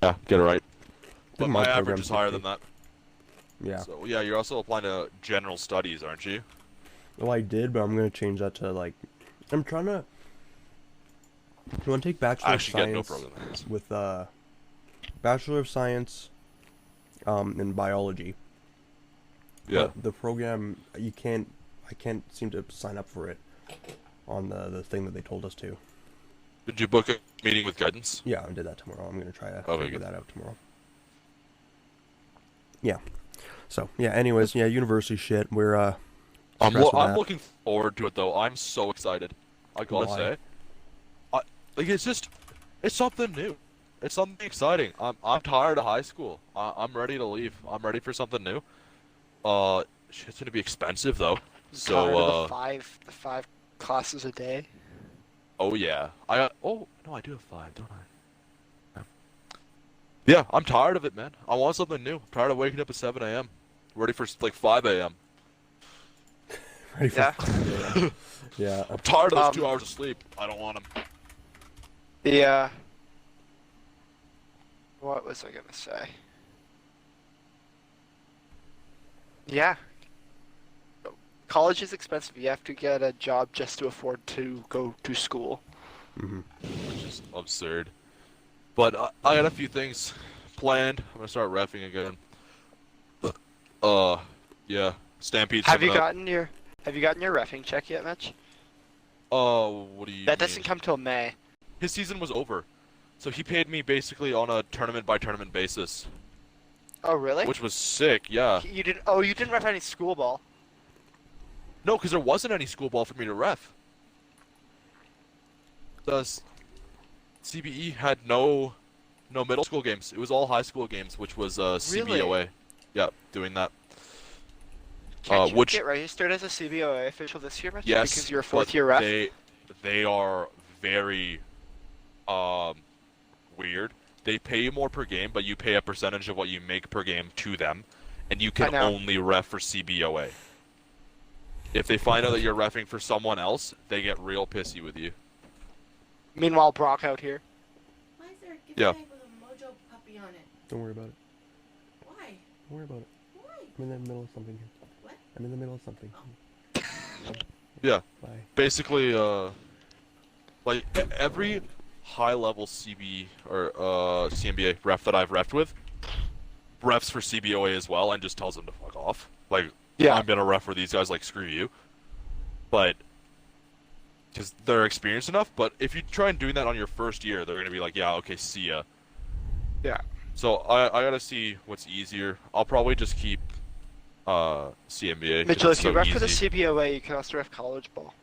Yeah, get it right. But Didn't my my average program is higher 60? than that. Yeah. So yeah, you're also applying to general studies, aren't you? Well, I did, but I'm gonna change that to like. I'm trying to. You want to take I Bachelor of actually get no Science problem with this. with Bachelor of Science in biology. Yeah. But the program I can't seem to sign up for it on the thing that they told us to. Did you book a meeting with guidance? Yeah, I did that tomorrow. I'm gonna try to Okay, figure good. that out tomorrow. Yeah. So yeah. Anyways, yeah, university shit. We're I'm stressed with I'm that. looking forward to it though. I'm so excited. I gotta Why? say, like it's something new. It's something exciting. I'm tired of high school. I'm ready to leave. I'm ready for something new. Shit's gonna be expensive though. Tired of So the five classes a day. oh yeah. Oh no, I do have 5, don't I? Yeah, I'm tired of it, man. I want something new. I'm tired of waking up at 7 a.m. Ready for like 5 a.m. Ready for Yeah. yeah. I'm tired of those Um, 2 hours of sleep. I don't want them. Yeah. What was I gonna say? Yeah. College is expensive. You have to get a job just to afford to go to school. hmm Which is absurd. But I got a few things planned. I'm gonna start reffing again. Yeah, Stampede's Have you coming up. gotten your reffing check yet, Mitch? What do you That mean? doesn't come till May. His season was over, so he paid me basically on a tournament by tournament basis, Oh, really? which was sick. Yeah. You didn't. Oh, you didn't ref any school ball. No, because there wasn't any school ball for me to ref. The CBE had no middle school games. It was all high school games, which was CBOA. Yeah, doing that. Can't you which- get registered as a CBOA official this year, Mitch? Yes, Because you're a but fourth-year ref. they are very weird. They pay you more per game, but you pay a percentage of what you make per game to them, and you can know. only ref for CBOA. If they find out that you're refing for someone else, they get real pissy with you. Meanwhile, Brock out here. Why is there a gift Yeah. bag with a Mojo puppy on it? Don't worry about it. Why? Don't worry about it. Why? I'm in the middle of something here. What? I'm in the middle of something. Yeah, Bye. basically, like every high-level CB or CNBA ref that I've refed with, refs for CBOA as well, and just tells them to fuck off. Like, Yeah. I'm gonna ref for these guys, like, screw you. But because they're experienced enough. But if you try and doing that on your first year, they're gonna be like, yeah, okay, see ya. Yeah. So I gotta see what's easier. I'll probably just keep CNBA. 'cause Mitchell, it's if you so ref for the easy. CBOA, you can also ref college ball.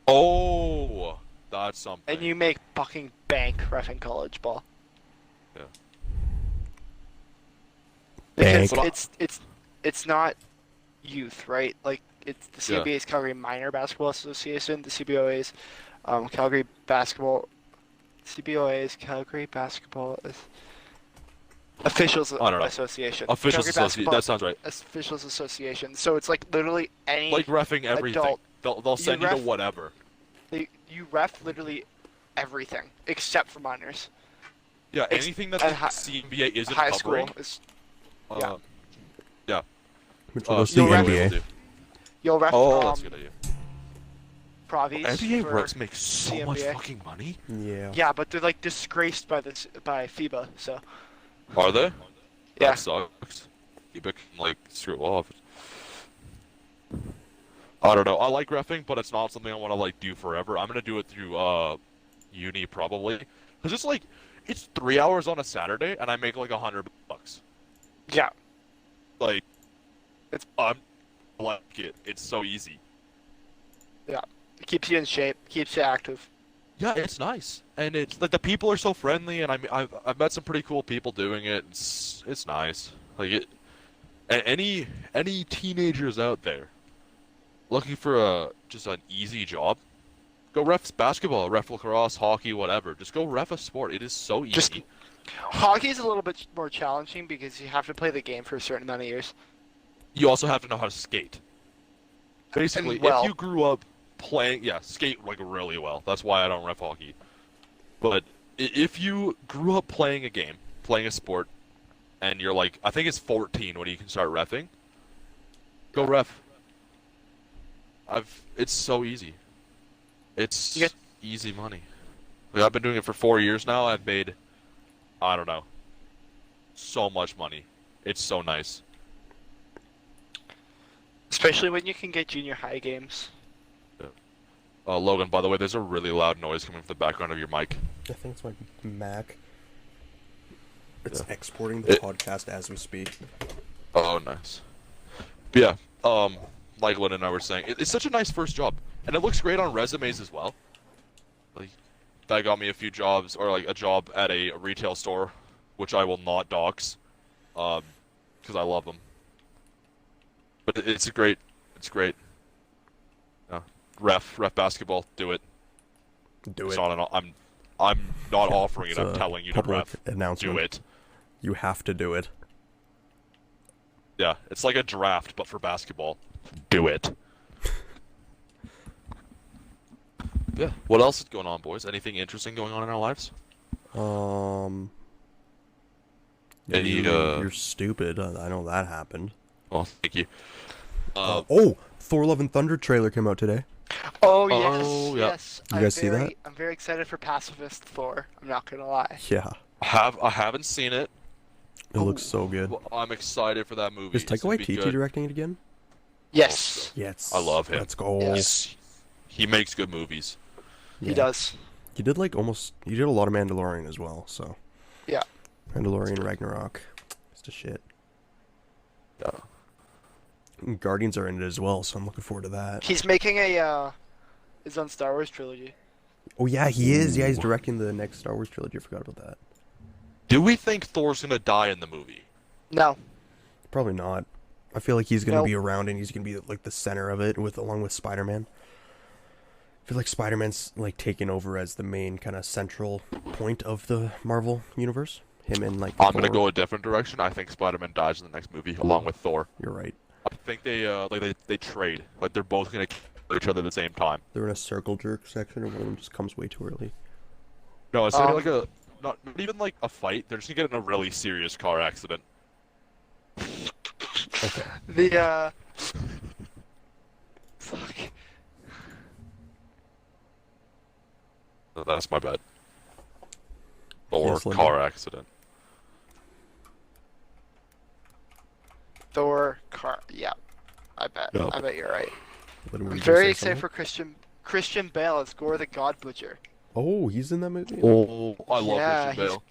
Oh, that's something. And you make fucking bank reffing college ball. Yeah. Because Bank. it's not youth, right? Like it's the Yeah. CBA is Calgary Minor Basketball Association. The CBOA is Calgary Basketball. CBOA is Calgary Basketball Officials I don't know. Association. Officials Calgary Association. Basketball That sounds right. Officials Association. So it's like literally any Like refing everything. adult- They'll send you to ref- whatever. you ref literally everything except for minors. Yeah, Ex- anything that and the hi- CNBA isn't High covering. school is Uh, Which Uh, will go see you'll ref- NBA. do. you'll ref Oh, that's a good idea. Provies NBA for refs make so much CNBA. fucking money. Yeah. Yeah, but they're like disgraced by FIBA. So Are they? yeah, That sucks. FIBA can like screw off. I don't know. I like refing, but it's not something I want to like do forever. I'm gonna do it through uni probably, cause it's like it's 3 hours on a Saturday, and I make like $100. yeah. Like, It's- I like it. It's so easy. It keeps you in shape, keeps you active. Yeah, it's nice, and it's like the people are so friendly, and I've met some pretty cool people doing it. It's nice. Like it. Any teenagers out there looking for just an easy job, go ref basketball, ref lacrosse, hockey, whatever. Just go ref a sport. It is so easy. Just- Hockey is a little bit more challenging because you have to play the game for a certain amount of years. You also have to know how to skate. Basically, And well. if you grew up playing, skate like really well. That's why I don't ref hockey. But if you grew up playing a game, playing a sport, and you're like, I think it's 14 when you can start refing, go ref. It's so easy. It's You get- easy money. Like, I've been doing it for 4 years now. I've made, I don't know, so much money. It's so nice. Especially when you can get junior high games. Logan, by the way, there's a really loud noise coming from the background of your mic. I think it's my Mac. It's Yeah. exporting the It- podcast as we speak. Oh, nice. But yeah, like Lynn and I were saying, it's such a nice first job, and it looks great on resumes as well. Like, that got me a few jobs, or like a job at a retail store, which I will not dox, because I love them. But it's great. It's great. Yeah. Ref basketball, do it. Do It's it. not I'm not offering it. It's I'm a telling you to public ref. announcement. Do it. You have to do it. Yeah, it's like a draft, but for basketball. Do it. Yeah. What else is going on, boys? Anything interesting going on in our lives? Any, You're stupid. I know that happened. Well, thank you. Oh, Thor: Love and Thunder trailer came out today. Oh yes, Oh, yeah. yes. You guys see that? I'm very excited for Pacifist Thor. I'm not gonna lie. Yeah, I haven't seen it. it looks so good. Well, I'm excited for that movie. Is It's Taika gonna be Waititi good. directing it again? Yes, Yes. I love him. Let's go. Yes. He makes good movies. he Yeah. does. He did He did a lot of Mandalorian as well. So. Yeah. Mandalorian Ragnarok. It's the shit. Yeah. And Guardians are in it as well, so I'm looking forward to that. He's making a his own Star Wars trilogy. Oh yeah, he is. Yeah, he's Ooh. directing the next Star Wars trilogy. I forgot about that. Do we think Thor's gonna die in the movie? No, Probably not. I feel like he's gonna Nope. be around and he's gonna be like the center of it along with Spider-Man. I feel like Spider-Man's like taking over as the main kind of central point of the Marvel universe. Him and like. I'm gonna Thor. go a different direction. I think Spider-Man dies in the next movie along with Thor. You're right. I think they trade. Like they're both gonna kill each other at the same time. They're in a circle jerk section, and one of them just comes way too early. No, it's gonna be like not even like a fight. They're just gonna get in a really serious car accident. Okay. the fuck. So that's my bet. Or Yes, Linda. car accident. Thor car. Yeah, I bet. Yep. I bet you're right. What, were I'm you gonna very say excited something? for Christian Bale as Gore the God Butcher. Oh, he's in that movie. Oh, I love yeah, Christian Bale.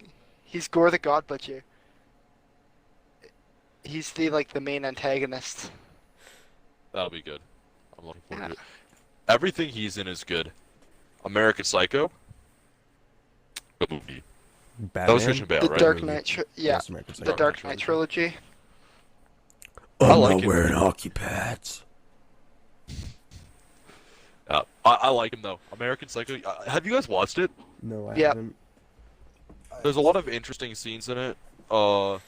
he's Gore the God Butcher. He's the main antagonist. That'll be good. I'm looking forward to Yeah. it. Everything he's in is good. American Psycho. Good movie. Batman. That was Christian Bale, The right? Dark Movie. Knight, yeah, Yes, American the Psycho. Dark Knight trilogy. I'm I like not it. wearing hockey pads. I like him though. American Psycho. Have you guys watched it? No, I Yeah. haven't. There's a lot of interesting scenes in it. A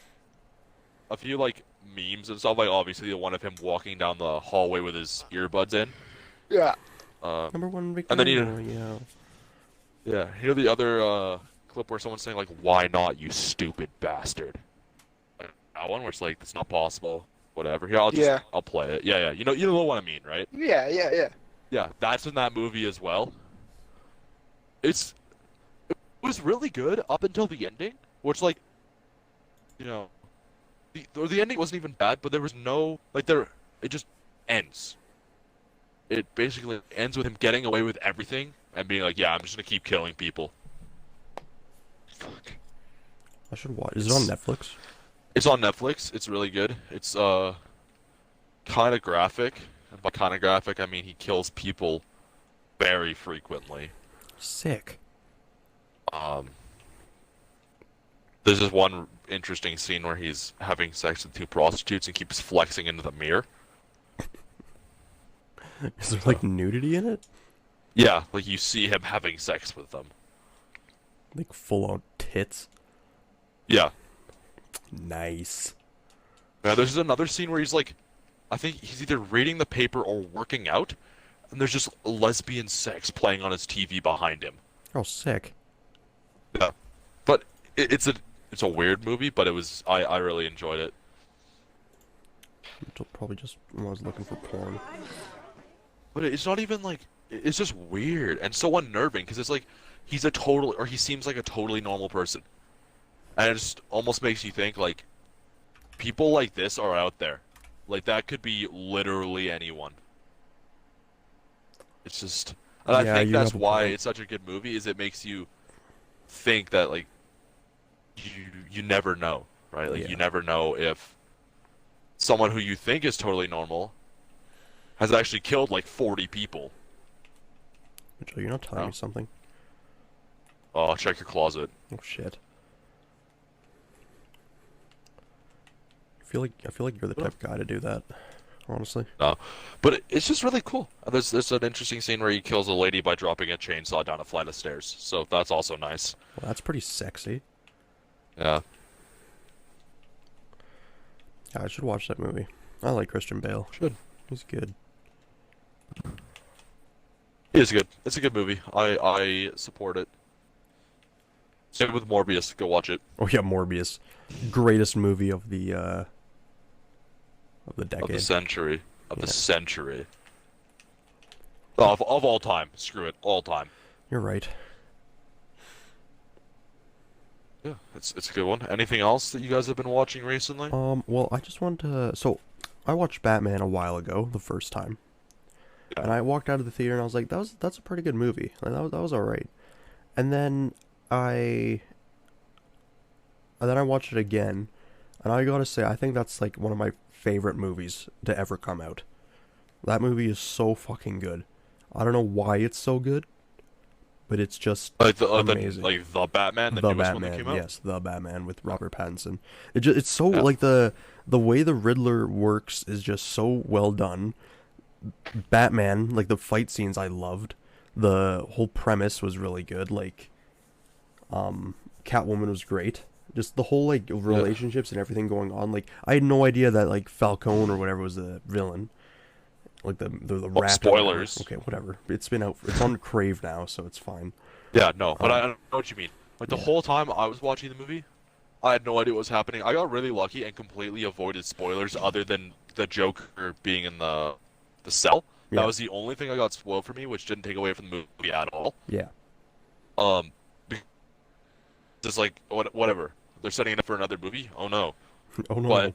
few like memes and stuff. Like obviously the one of him walking down the hallway with his earbuds in. Yeah. Number one And then Victoria. you- Yeah. Yeah. Hear the other clip where someone's saying like, "Why not, you stupid bastard?" Like, that one where it's like, "It's not possible." Whatever. Here, I'll play it. Yeah. You know what I mean, right? Yeah. Yeah, that's in that movie as well. It was really good up until the ending, which like, you know, the ending wasn't even bad, but there was no it just ends. It basically ends with him getting away with everything and being like, "Yeah, I'm just gonna keep killing people." Fuck. I should watch. Is it on Netflix? It's on Netflix. It's really good. It's kind of graphic. And by kind of graphic, I mean he kills people very frequently. Sick. There's this one interesting scene where he's having sex with two prostitutes and keeps flexing into the mirror. Is there like nudity in it? Yeah, like you see him having sex with them. Like full on tits. Yeah. Nice. Now there's another scene where he's like, I think he's either reading the paper or working out, and there's just lesbian sex playing on his TV behind him. Oh, sick. Yeah. But it's a weird movie, but I really enjoyed it. Probably just when I was looking for porn. But it's not even like it's just weird and so unnerving because it's like he's a total or he seems like a totally normal person, and it just almost makes you think like people like this are out there, like that could be literally anyone. It's just, and I Yeah, think you that's have a why point. it's such a good movie. Is it makes you think that like you never know, right? Like Yeah. you never know if someone who you think is totally normal has actually killed like 40 people. Joe, you're not telling Oh. me something. Oh, check your closet. Oh shit. I feel like you're the type of guy to do that. Honestly. No, but it's just really cool. There's an interesting scene where he kills a lady by dropping a chainsaw down a flight of stairs. So that's also nice. Well, that's pretty sexy. Yeah. Yeah, I should watch that movie. I like Christian Bale. Should. He's good. It is good. It's a good movie. I support it. Same with Morbius. Go watch it. Oh yeah, Morbius. Greatest movie of the decade. Of the century. Of the Yeah. century. Of all time. Screw it. All time. You're right. Yeah, it's a good one. Anything else that you guys have been watching recently? Well, I just wanted to. So, I watched Batman a while ago, the first time, Yeah. and I walked out of the theater and I was like, that's a pretty good movie. Like, that was all right. And then I watched it again, and I gotta say, I think that's like one of my favorite movies to ever come out. That movie is so fucking good. I don't know why it's so good, but it's just Like the amazing. like the Batman, the The newest one that Batman, came out. yes, the Batman with Robert Pattinson. It's so Yeah. like the way the Riddler works is just so well done. Batman, like the fight scenes, I loved. The whole premise was really good. Like, Catwoman was great. Just the whole like relationships and everything going on. Like, I had no idea that like Falcone or whatever was the villain. Like the rat. or whatever. spoilers. Okay, whatever. It's been out. It's on Crave now, so it's fine. Yeah, no, but I know what you mean. Like the Yeah. whole time I was watching the movie, I had no idea what was happening. I got really lucky and completely avoided spoilers other than the Joker being in the cell. Yeah. That was the only thing I got spoiled for me, which didn't take away from the movie at all. Yeah. Be- Just like whatever. They're setting it up for another movie. Oh no. Oh no. But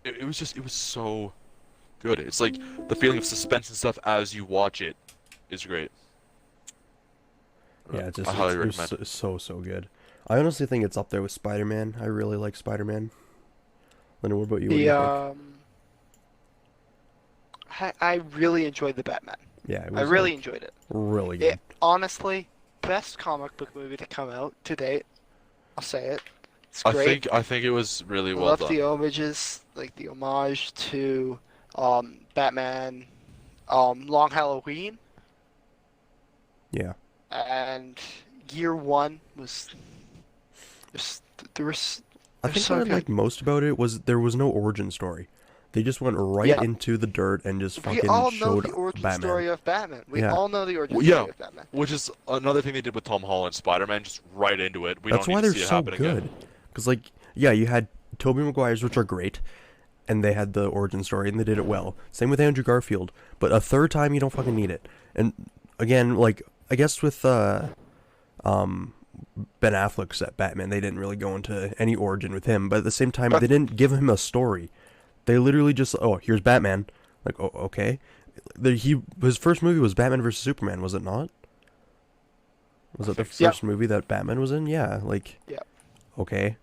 it was so good. It's like the feeling of suspense and stuff as you watch it is great. Yeah, it's I just highly it's recommend. so good. I honestly think it's up there with Spider-Man. I really like Spider-Man. Linda, what about you? What do you think? I really enjoyed the Batman. Yeah, it I was really like, enjoyed it. really good. It honestly, best comic book movie to come out to date. I'll say it. It's great. I think it was really I well love done. the homages, like the homage to Batman, Long Halloween, Yeah. and Year One was just there was. I They're think so what I good. liked most about it was there was no origin story. They just went right Yeah. into the dirt and just We fucking all know showed the origin Batman. story of Batman. We Yeah. all know the origin Well, story yeah. of Batman. Which is another thing they did with Tom Holland Spider-Man, just right into it. We That's don't why need to they're see it so happen good. again. Because like, yeah, you had Tobey Maguire's, which are great, and they had the origin story and they did it well. Same with Andrew Garfield, but a third time you don't fucking need it. And again, like I guess with Ben Affleck's Batman, they didn't really go into any origin with him, but at the same time, they didn't give him a story. They literally just, oh, here's Batman. Like, oh, okay. His first movie was Batman vs Superman, was it not? Was it the think so. first movie that Batman was in? Yeah, like, Yeah. okay.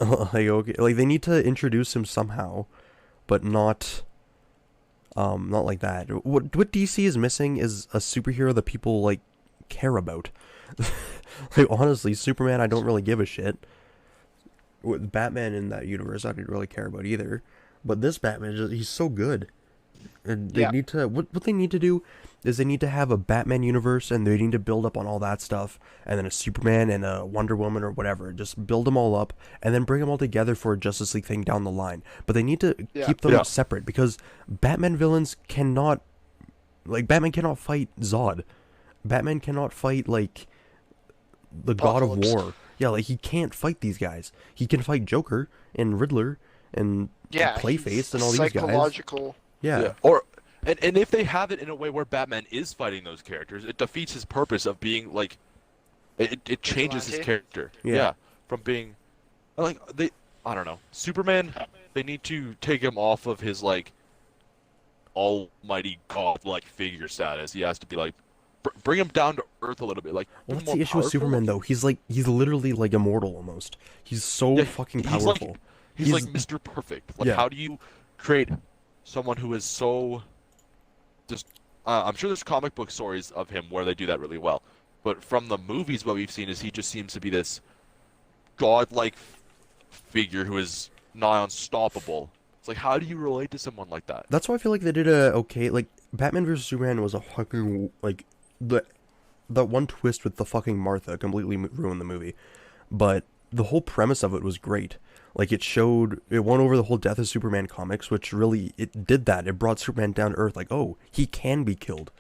Like, okay, like they need to introduce him somehow, but not like that. What DC is missing is a superhero that people like care about. Like honestly, Superman I don't really give a shit. With Batman in that universe I didn't really care about either. But this Batman he's so good. And they Yeah. need to what they need to do is they need to have a Batman universe and they need to build up on all that stuff and then a Superman and a Wonder Woman or whatever. Just build them all up and then bring them all together for a Justice League thing down the line. But they need to Yeah. keep them Yeah. separate because Batman villains cannot Batman cannot fight Zod. Batman cannot fight like the God of Apocalypse. War. Yeah, like he can't fight these guys. He can fight Joker and Riddler and Yeah, Clayface he's and all these guys. psychological. Yeah. Or And if they have it in a way where Batman is fighting those characters, it defeats his purpose of being like, it changes his Vigilante? character. Yeah. From being, like I don't know, Superman. They need to take him off of his like almighty god-like figure status. He has to be like, bring him down to earth a little bit. Like, Well, be that's more the issue with powerful. Superman though. He's literally like immortal almost. He's so Yeah, fucking he's like- powerful. He's like Mr. Perfect. Like, Yeah. how do you create someone who is so just? I'm sure there's comic book stories of him where they do that really well, but from the movies, what we've seen is he just seems to be this godlike figure who is nigh unstoppable. It's like, how do you relate to someone like that? That's why I feel like they did a okay. Like Batman vs Superman was a fucking like the one twist with the fucking Martha completely ruined the movie, but the whole premise of it was great. Like it won over the whole Death of Superman comics, which really it did that. It brought Superman down to earth. Like, oh, he can be killed,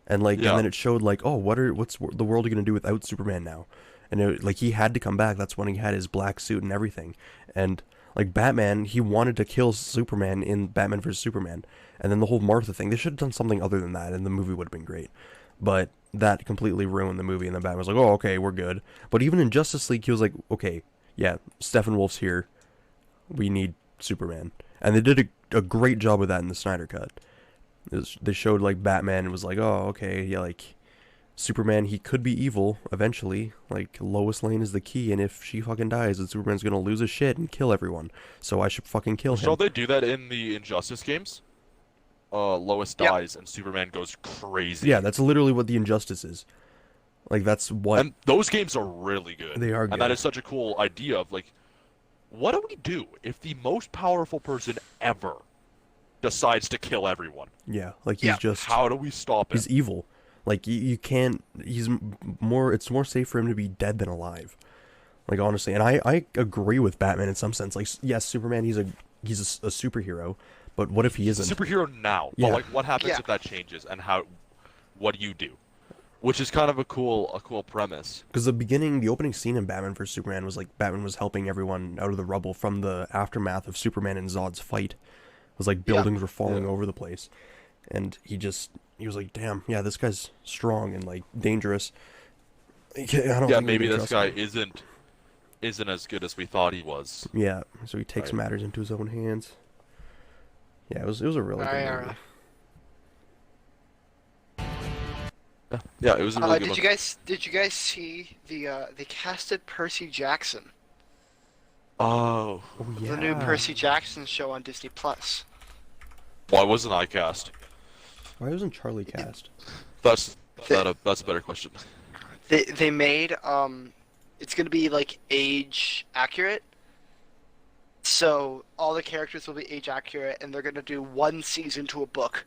and like, Yeah. and then it showed like, oh, what's the world gonna do without Superman now? And like he had to come back. That's when he had his black suit and everything. And like Batman, he wanted to kill Superman in Batman vs Superman, and then the whole Martha thing. They should have done something other than that, and the movie would have been great. But that completely ruined the movie, and then Batman was like, oh, okay, we're good. But even in Justice League, he was like, okay, yeah, Steppenwolf's here. We need Superman. And they did a great job with that in the Snyder Cut. They showed, like, Batman and was like, oh, okay, yeah, like, Superman, he could be evil eventually. Like, Lois Lane is the key, and if she fucking dies, then Superman's gonna lose his shit and kill everyone. So I should fucking kill him. So they do that in the Injustice games. Lois Yep. dies and Superman goes crazy. Yeah, that's literally what the Injustice is. Like, that's what... And those games are really good. They are And good. that is such a cool idea of like, what do we do if the most powerful person ever decides to kill everyone? Yeah, like, he's Yeah. just... How do we stop it? He's evil. Like, you can't... It's more safe for him to be dead than alive. Like, honestly. And I agree with Batman in some sense. Like, yes, Superman, he's a superhero. But what if he He's isn't? a superhero now. Yeah. But like, what happens Yeah. if that changes? And what do you do? Which is kind of a cool premise. Because the opening scene in Batman vs Superman was like Batman was helping everyone out of the rubble from the aftermath of Superman and Zod's fight. It was like buildings were falling Yeah. over the place, and he was like, damn, yeah, this guy's strong and like dangerous. I don't Yeah, think we maybe can this trust guy him. isn't as good as we thought he was. Yeah, so he takes Right. matters into his own hands. Yeah, it was a really good movie. Yeah, it was a really good one. Did you guys see they casted Percy Jackson, Oh, Oh yeah. the new Percy Jackson show on Disney Plus? why wasn't I cast? Why wasn't Charlie cast? That's a better question. They made it's gonna be like age accurate. So all the characters will be age accurate, and they're gonna do one season to a book.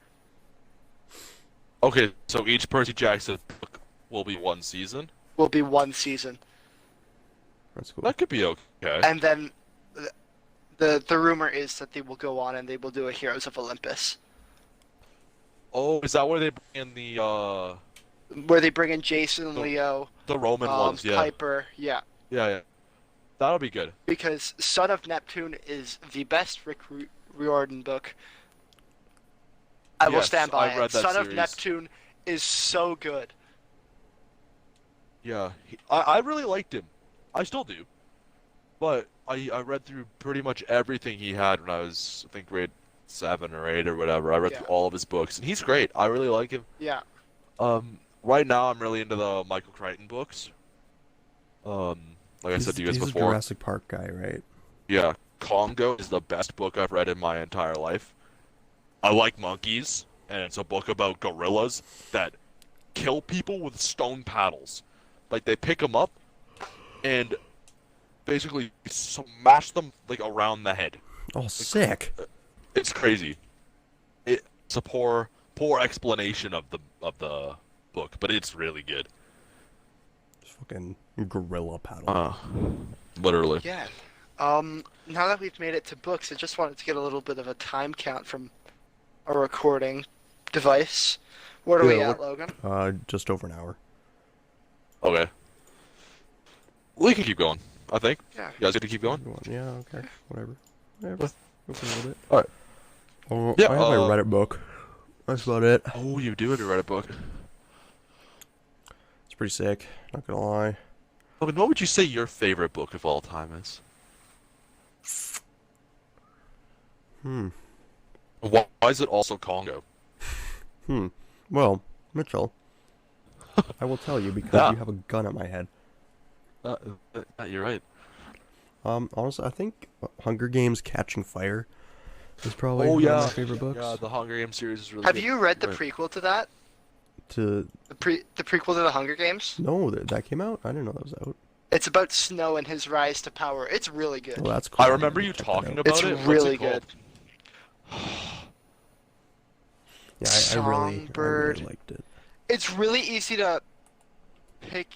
Okay, so each Percy Jackson book will be one season. Will be one season, That's cool. That could be okay. and then the rumor is that they will go on and they will do a Heroes of Olympus, Oh, is that where they bring in where they bring in Jason, The- Leo, the Roman ones? Yeah, Piper, yeah. yeah. That'll be good. Because Son of Neptune is the best Rick Riordan book. I will Yes, stand by I read it. that Son of series. Neptune is so good. Yeah, I really liked him. I still do. But I read through pretty much everything he had when I was, I think, grade 7 or 8 or whatever. I read Yeah. through all of his books, and he's great. I really like him. Yeah. Right now I'm really into the Michael Crichton books. Like I said to you guys he's a before, Jurassic Park guy, right? yeah, Congo is the best book I've read in my entire life. I like monkeys, and it's a book about gorillas that kill people with stone paddles. Like, they pick them up and basically smash them like around the head. Oh, sick. It's crazy. It's a poor explanation of the book, but it's really good. Fucking gorilla paddle. Literally. Yeah. Now that we've made it to books, I just wanted to get a little bit of a time count from a recording device. What are we Yeah, at, Logan? Just over an hour. Okay. We can keep going, I think. Yeah. You guys get to keep going? Yeah, okay, whatever. Go for a little bit. Alright. Oh, Yeah, I have my Reddit book. That's about it. Oh, you do have to write a book. It's pretty sick. Not gonna lie. I mean, what would you say your favorite book of all time is? Why is it also Congo? Well, Mitchell, I will tell you because Yeah. you have a gun at my head. You're right. Honestly, I think Hunger Games: Catching Fire is probably Oh one yeah, of my favorite books. yeah. The Hunger Games series is really Have good. you read the Right. prequel to that? To The prequel to the Hunger Games? no, that came out. I didn't know that was out. It's about Snow and his rise to power. It's really good. Well, that's cool. I remember you Check that talking out. about It's it. What's really it called? good. Yeah, I really Songbird. liked it. It's really easy to pick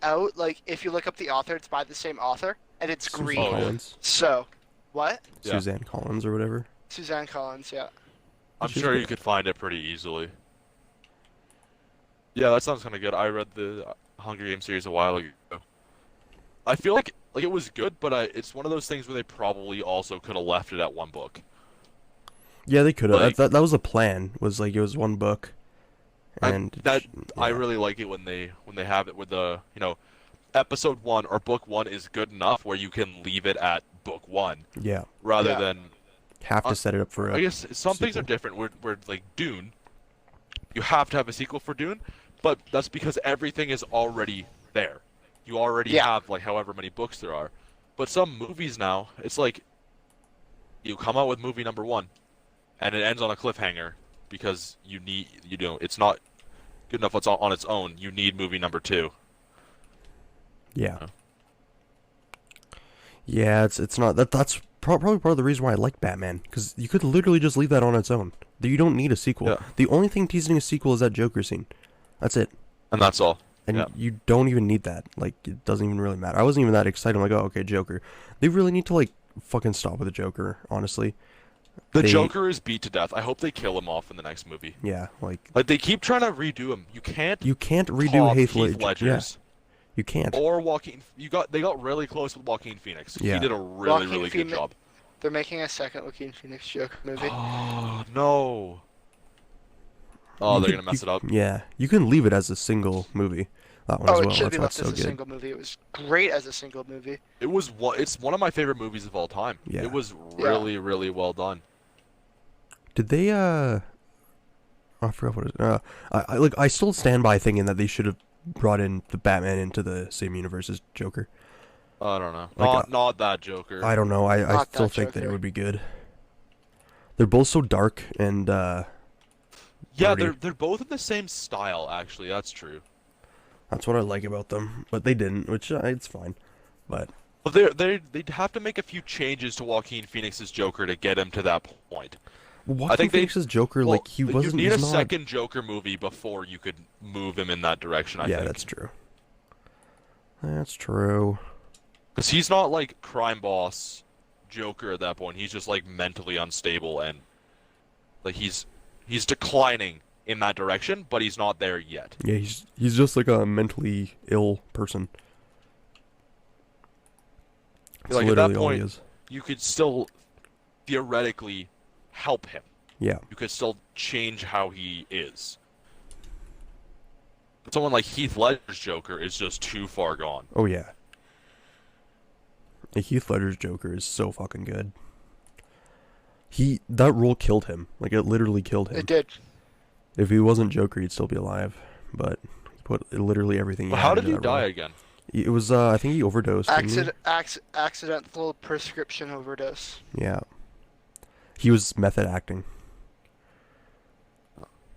out. Like, if you look up the author, it's by the same author, and it's Susan green. Oh, yeah. Collins. So, what? Yeah. Suzanne Collins or whatever. Suzanne Collins, yeah. I'm She's sure good. you could find it pretty easily. Yeah, that sounds kind of good. I read the Hunger Games series a while ago. I feel like it was good, but it's one of those things where they probably also could have left it at one book. Yeah, they could have. Like- That was the plan. Was like it was one book, and I yeah. really like it when they have it with the episode 1 or book 1 is good enough where you can leave it at book 1 Yeah, rather Yeah. than have to set it up for a I guess some things are sequel. different. Where like Dune, you have to have a sequel for Dune, but that's because everything is already there. You already Yeah. have like however many books there are. But some movies now, it's like you come out with movie number 1, and it ends on a cliffhanger because it's not good enough on its own. You need movie number 2. Yeah. Yeah, it's not that's probably part of the reason why I like Batman, because you could literally just leave that on its own. You don't need a sequel. Yeah. The only thing teasing a sequel is that Joker scene. That's it. And that's all. And Yeah. you don't even need that. Like, it doesn't even really matter. I wasn't even that excited. I'm like, oh, okay, Joker. They really need to, like, fucking stop with the Joker, honestly. The They- Joker is beat to death. I hope they kill him off in the next movie. Yeah, like, Like they keep trying to redo him. You can't you can't redo top Heath Heath Ledger. Yeah, Ledger's. you can't. Or Joaquin. They got really close with Joaquin Phoenix. Yeah. He did a really Joaquin really good Phoenix- job. They're making a second Joaquin Phoenix Joker movie. Oh no. Oh, You they're could- gonna mess you- it up. Yeah, you can leave it as a single movie. That one Oh, as it well. should That's be why left it's as so a good. single movie. It was great as a single movie. It's one of my favorite movies of all time. Yeah. It was really really well done. Did they I forgot what it is. I still stand by thinking that they should have brought in the Batman into the same universe as Joker. I don't know. Like, Not that Joker. I don't know. I Not still that think that it Joker. would be good. They're both so dark and Yeah, Dirty. they're both in the same style. Actually, that's true. that's what I like about them. But they didn't, which it's fine. But But they'd have to make a few changes to Joaquin Phoenix's Joker to get him to that point. Joaquin think they- Phoenix's Joker, Well, like he you wasn't. need he's a not, second Joker movie before you could move him in that direction. I yeah, think. that's true. That's true. Because he's not like crime boss Joker at that point. He's just like mentally unstable and like he's declining in that direction, but he's not there yet. Yeah, he's just like a mentally ill person. That's Like at literally that all he point, is. you could still theoretically help him. Yeah. You could still change how he is. But someone like Heath Ledger's Joker is just too far gone. Oh yeah. And Heath Ledger's Joker is so fucking good. That role killed him. Like it literally killed him. It did. If he wasn't Joker, he'd still be alive. But he put literally everything. But had how into did he that die role. again? It was I think he overdosed. Didn't Accidental prescription overdose. he? Yeah. He was method acting.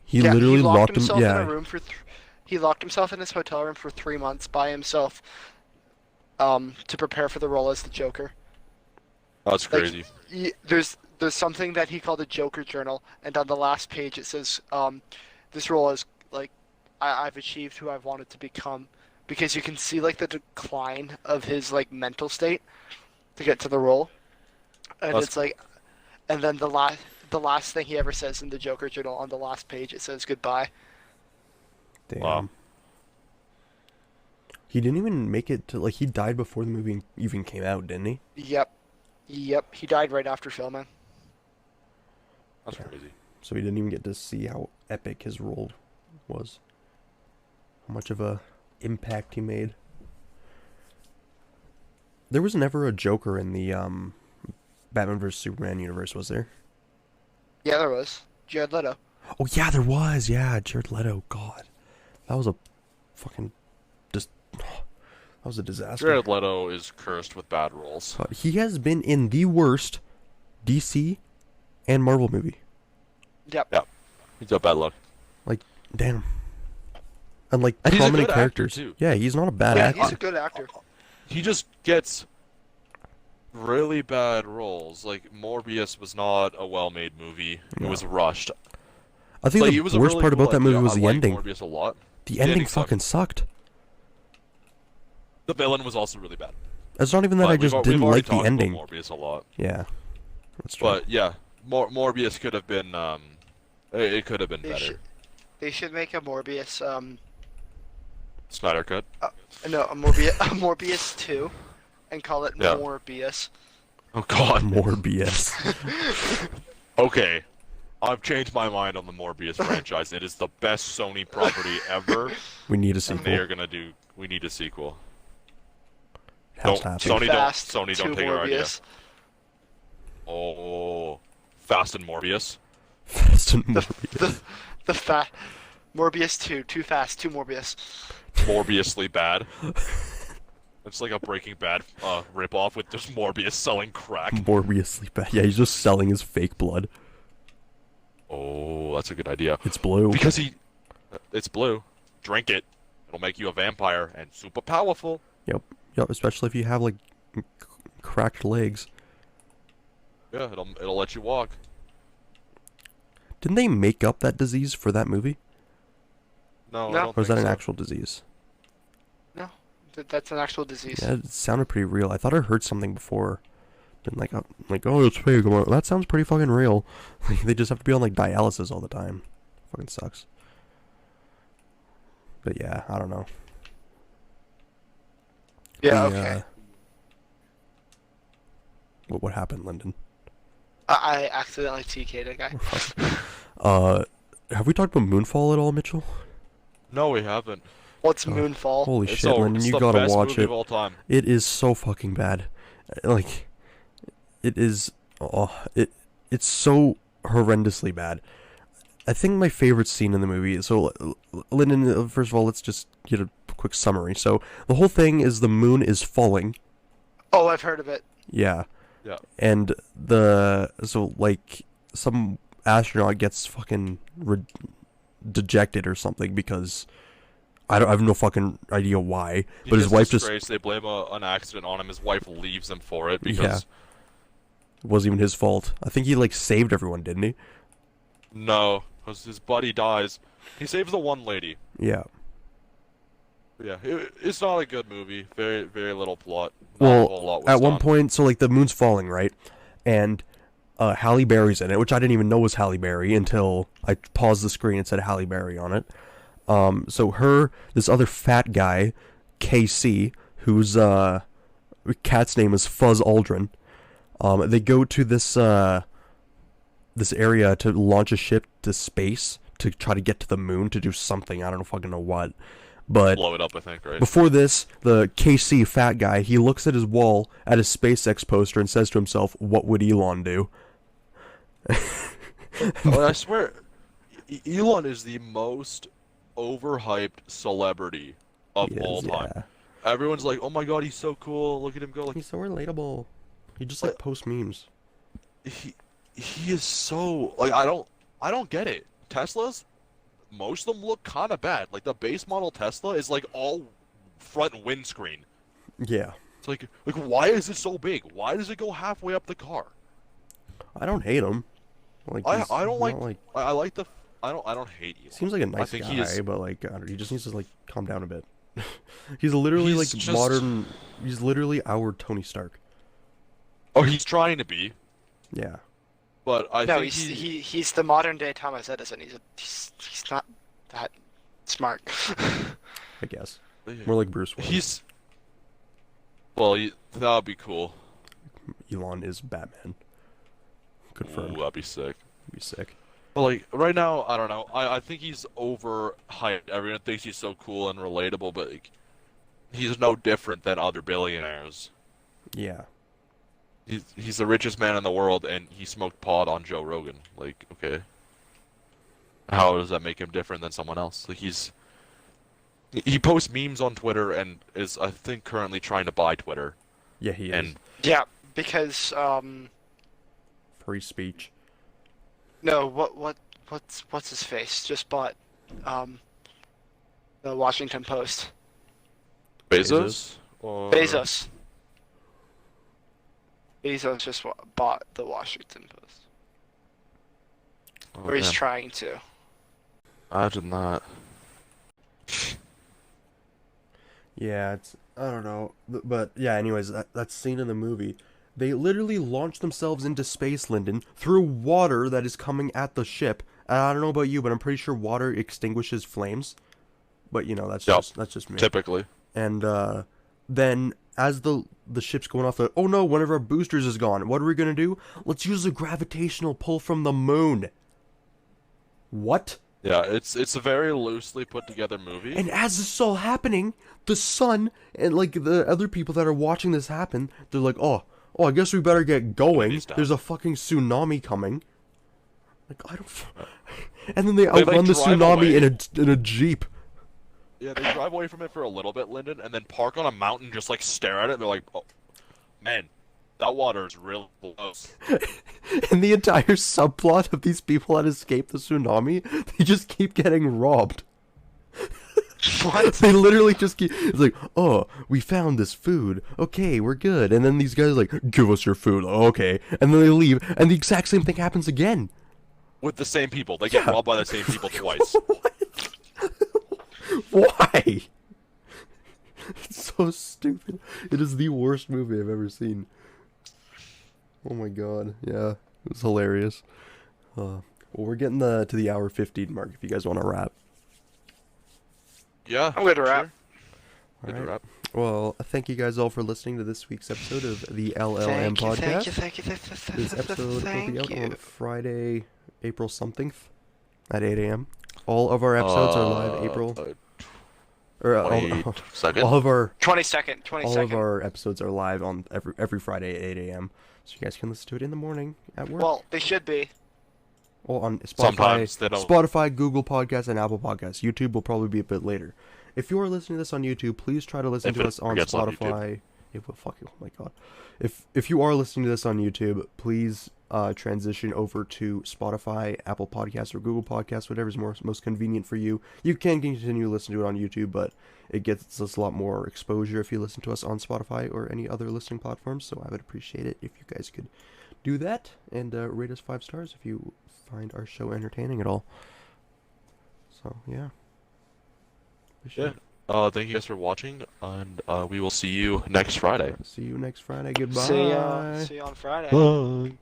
He Yeah, literally he locked locked him. himself in a Yeah. room for. He locked himself in his hotel room for 3 months by himself. To prepare for the role as the Joker. That's Like, crazy. There's something that he called a Joker journal, and on the last page it says, this role is like, I've achieved who I've wanted to become, because you can see like the decline of his like mental state to get to the role, and That's it's like, and then the last thing he ever says in the Joker journal on the last page it says goodbye. Damn. Wow. He didn't even make it to he died before the movie even came out, didn't he? Yep, he died right after filming. That's crazy. So he didn't even get to see epic his role was. How much of a impact he made. There was never a Joker in the Batman vs Superman universe, was there? Yeah, there was Jared Leto. Oh yeah, there was. Yeah, Jared Leto. God, that was a fucking just. That was a disaster. Jared Leto is cursed with bad roles. God, he has been in the worst DC and Marvel movie. Yep. Yeah, he's got bad luck. Like, damn. And like And he's a prominent good actor, characters. too. Yeah, he's not a bad Yeah, actor. he's a good actor. He just gets really bad roles. Like Morbius was not a well-made movie. It was rushed. I think Like, the it was a worst really part cool about that movie idea. was I the like ending. Morbius a lot. The ending ending sucked. fucking sucked. The villain was also really bad. It's not even that I But just we've didn't already like the talked about ending. Morbius a lot. Yeah, that's true. But yeah, Morbius could have been. It could have been They better. they should make a Morbius Snyder cut. a Morbius 2 and call it Yeah. Morbius. Oh God. More BS. Okay, I've changed my mind on the Morbius franchise. It is the best Sony property ever. We need a And sequel. they are gonna do. We need a sequel. Has to Don't- happen. Sony Too don't- fast, Sony don't too take our idea. Morbius. Oh, Fast and Morbius. Fast and Morbius. The fat Morbius 2, too fast, too Morbius. Morbiusly bad. It's like a Breaking Bad ripoff with just Morbius selling crack. Morbiously bad. Yeah, he's just selling his fake blood. Oh, that's a good idea. It's blue. Because it's blue. Drink it. It'll make you a vampire and super powerful. Yep. Yep. Especially if you have like cracked legs. Yeah, it'll let you walk. Didn't they make up that disease for that movie, No, No. I don't or is that think an so. actual disease? No, that's an actual disease. Yeah, it sounded pretty real. I thought I heard something before. Been like, oh, it's fake. I'm like, that sounds pretty fucking real. They just have to be on like dialysis all the time. Fucking sucks. But yeah, I don't know. Yeah, The, okay. What happened, Lyndon? I accidentally TK'd a guy. Have we talked about Moonfall at all, Mitchell? No, we haven't. What's Moonfall? Holy It's shit, Lyndon, it's you the gotta best watch movie it. of all time. It is so fucking bad. Like, it is. It's so horrendously bad. I think my favorite scene in the movie. So, Lyndon, first of all, let's just get a quick summary. So, the whole thing is the moon is falling. Oh, I've heard of it. Yeah. Yeah. And some astronaut gets fucking dejected or something because I have no fucking idea why. He But his gets wife just disgraced. They blame an accident on him. His wife leaves him for it Yeah. because it wasn't even his fault. I think he like saved everyone, didn't he? no, because his buddy dies. He saves the one lady. Yeah. Yeah, it's not a good movie. Very, very little plot. Not Well, a whole lot was at one done. point, so like the moon's falling, right? And Halle Berry's in it, which I didn't even know was Halle Berry until I paused the screen and said Halle Berry on it. So this other fat guy, KC, whose cat's name is Fuzz Aldrin. They go to this area to launch a ship to space to try to get to the moon to do something. I don't fucking know what. But Blow it up, I think, right? before this, the KC fat guy, he looks at his wall at his SpaceX poster and says to himself, "What would Elon do?" Well, I swear, Elon is the most overhyped celebrity of He all is, time. yeah. Everyone's like, "Oh my God, he's so cool! Look at him go!" Like He's so relatable. He just like posts memes. he is so like I don't get it. Teslas, most of them look kind of bad. Like the base model Tesla is like all front windscreen. Yeah. It's like why is it so big? Why does it go halfway up the car? I don't hate him. Like I he's don't not, like I like the I don't hate Elon. Seems like a nice think guy, he is- but like I don't know, he just needs to like calm down a bit. He's literally He's like just- modern. He's literally our Tony Stark. Oh, he's trying to be, Yeah. but I No, think he's the modern day Thomas Edison. He's not that smart. I guess more like Bruce Wayne. he's well, that would be cool. Elon is Batman. Confirmed. Ooh, that'd be sick. Be sick. But like right now, I don't know. I think he's overhyped. Everyone thinks he's so cool and relatable, but like, he's no different than other billionaires. Yeah. He's the richest man in the world, and he smoked pot on Joe Rogan. Like, okay, how does that make him different than someone else? Like, he posts memes on Twitter and is, I think, currently trying to buy Twitter. Yeah, he is. And Yeah, because Free speech. no, what's his face just bought the Washington Post. Bezos? Or... Bezos. Bezos just bought the Washington Post, Oh, or he's damn. trying to. Imagine that. Yeah, it's I don't know, but yeah. Anyways, that scene in the movie, they literally launch themselves into space, Lyndon, through water that is coming at the ship. And I don't know about you, but I'm pretty sure water extinguishes flames. But you know, Yup. that's just me. Typically. And then as the ship's going off, oh no, one of our boosters is gone. What are we gonna do? Let's use a gravitational pull from the moon. What? Yeah, it's a very loosely put together movie. And as this is all happening, the sun and like the other people that are watching this happen, they're like, oh, I guess we better get going. Movie's done. There's a fucking tsunami coming. Like I don't. And then they like, outrun the drive tsunami away. in a jeep. Yeah, they drive away from it for a little bit, Lyndon, and then park on a mountain, just like stare at it. They're like, "Oh, man, that water is real close." And the entire subplot of these people that escape the tsunami, they just keep getting robbed. What? They literally just keep. It's like, oh, we found this food. Okay, we're good. And then these guys are like, give us your food. Okay. And then they leave, and the exact same thing happens again. With the same people, they get Yeah. robbed by the same people twice. Why? It's so stupid. It is the worst movie I've ever seen. Oh my god. Yeah, it was hilarious. Well, we're getting to the hour 15 mark. If you guys want to wrap. Yeah, I'm good to wrap. Good to Alright. wrap. Well, thank you guys all for listening to this week's episode of the LLM podcast. Thank you. This episode will be Thank out on you. Friday, April something at 8 a.m. All of our episodes are live April, or Second. all of our 22nd. all of our episodes are live on every Friday at 8 a.m. So you guys can listen to it in the morning at work. Well, they should be. Or on Spotify, Sometimes they don't. Spotify, Google Podcasts, and Apple Podcasts. YouTube will probably be a bit later. If you are listening to this on YouTube, please try to listen If to it us on gets on YouTube. Spotify. It will fucking, oh my god. If you are listening to this on YouTube, please transition over to Spotify, Apple Podcasts, or Google Podcasts, whatever's most convenient for you. You can continue to listen to it on YouTube, but it gets us a lot more exposure if you listen to us on Spotify or any other listening platforms. So I would appreciate it if you guys could do that and rate us 5 stars if you find our show entertaining at all. So yeah. Yeah. Thank you guys for watching, and we will see you next Friday. See you next Friday. Goodbye. See you on Friday. Bye.